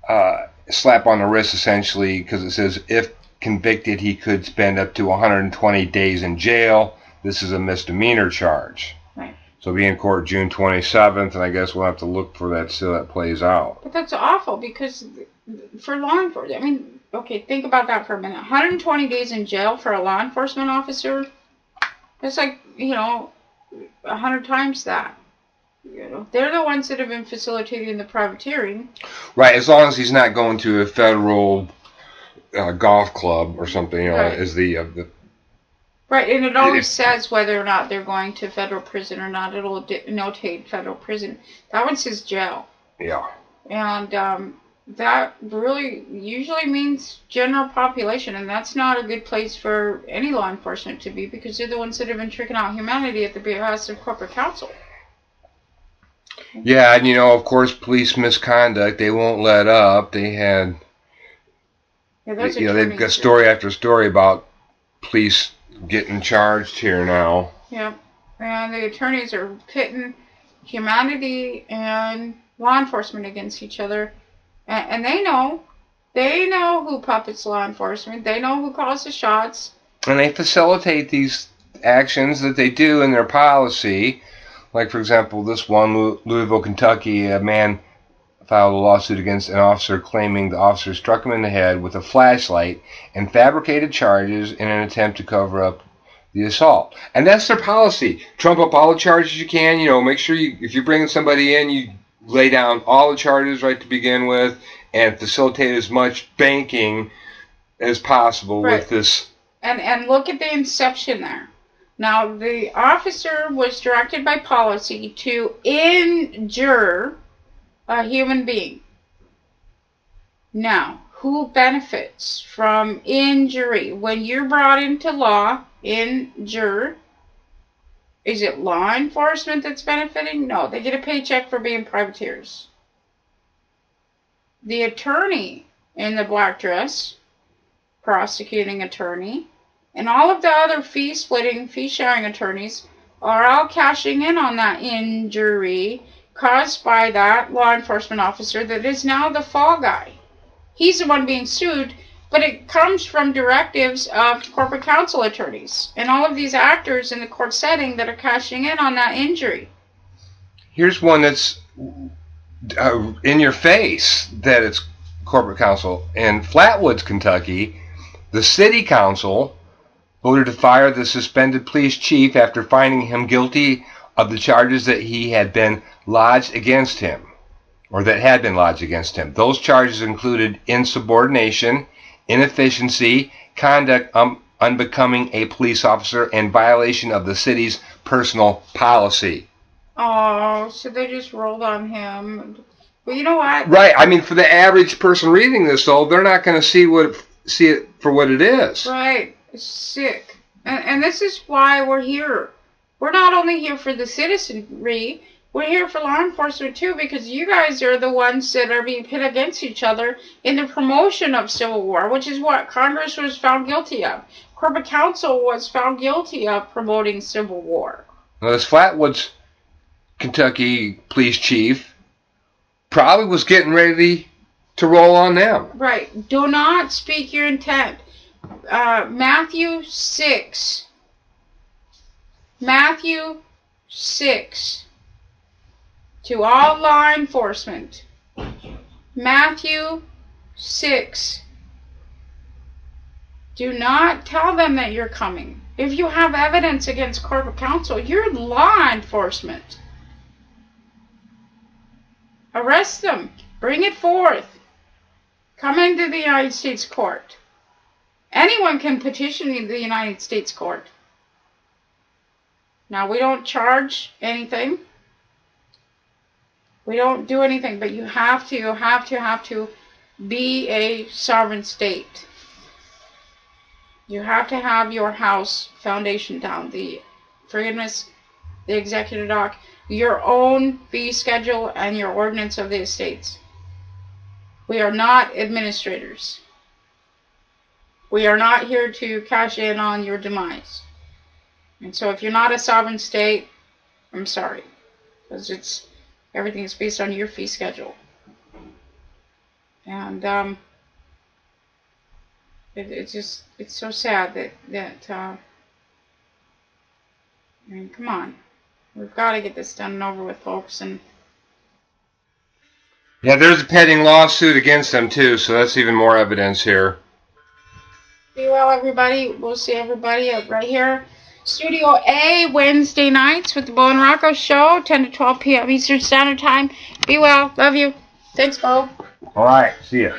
a slap on the wrist, essentially, because it says if convicted, he could spend up to 120 days in jail. This is a misdemeanor charge. Right. So be in court June 27th, and I guess we'll have to look for that till that plays out. But that's awful, because for law enforcement, okay, think about that for a minute. 120 days in jail for a law enforcement officer, that's like, 100 times that. They're the ones that have been facilitating the privateering. Right, as long as he's not going to a federal golf club or something, right. Is the right, and it always says whether or not they're going to federal prison or not. It'll notate federal prison. That one says jail. Yeah. And that really usually means general population, and that's not a good place for any law enforcement to be, because they're the ones that have been tricking out humanity at the behest of corporate counsel. Yeah, and of course, police misconduct, they won't let up. They had, they've got story after story about police getting charged here now. Yep. And the attorneys are pitting humanity and law enforcement against each other. And they know who puppets law enforcement. They know who calls the shots. And they facilitate these actions that they do in their policy. Like, for example, this one, Louisville, Kentucky, a man filed a lawsuit against an officer claiming the officer struck him in the head with a flashlight and fabricated charges in an attempt to cover up the assault. And that's their policy. Trump up all the charges you can. Make sure if you're bringing somebody in, you lay down all the charges right to begin with and facilitate as much banking as possible with this. And look at the inception there. Now, the officer was directed by policy to injure a human being. Now, who benefits from injury? When you're brought into law, injure, is it law enforcement that's benefiting? No, they get a paycheck for being privateers. The attorney in the black dress, prosecuting attorney, and all of the other fee-splitting, fee-sharing attorneys are all cashing in on that injury caused by that law enforcement officer that is now the fall guy. He's the one being sued, but it comes from directives of corporate counsel attorneys and all of these actors in the court setting that are cashing in on that injury. Here's one that's in your face that it's corporate counsel. In Flatwoods, Kentucky, the city council voted to fire the suspended police chief after finding him guilty of the charges that he had been lodged against him, or that had been lodged against him. Those charges included insubordination, inefficiency, conduct unbecoming a police officer, and violation of the city's personal policy. Oh, so they just rolled on him. Well, you know what? Right. I mean, for the average person reading this, though, they're not going to see it for what it is. Right. It's sick. And this is why we're here. We're not only here for the citizenry, we're here for law enforcement too, because you guys are the ones that are being pit against each other in the promotion of civil war, which is what Congress was found guilty of. Corporate counsel was found guilty of promoting civil war. Now, this Flatwoods, Kentucky police chief probably was getting ready to roll on them. Right. Do not speak your intent. Matthew 6. Matthew 6. To all law enforcement. Matthew 6. Do not tell them that you're coming. If you have evidence against corporate counsel, you're law enforcement. Arrest them. Bring it forth. Come into the United States court. Anyone can petition the United States court. Now, we don't charge anything. We don't do anything, but you have to be a sovereign state. You have to have your house foundation down, the forgiveness, the executive doc, your own fee schedule, and your ordinance of the estates. We are not administrators. We are not here to cash in on your demise. And so if you're not a sovereign state, I'm sorry, because everything is based on your fee schedule. And it's so sad that I mean, come on, we've got to get this done and over with, folks. And yeah, there's a pending lawsuit against them too, so that's even more evidence here. Be well, everybody. We'll see everybody right here. Studio A, Wednesday nights with the Bo and Rocco Show, 10 to 12 p.m. Eastern Standard Time. Be well. Love you. Thanks, Bo. All right. See ya.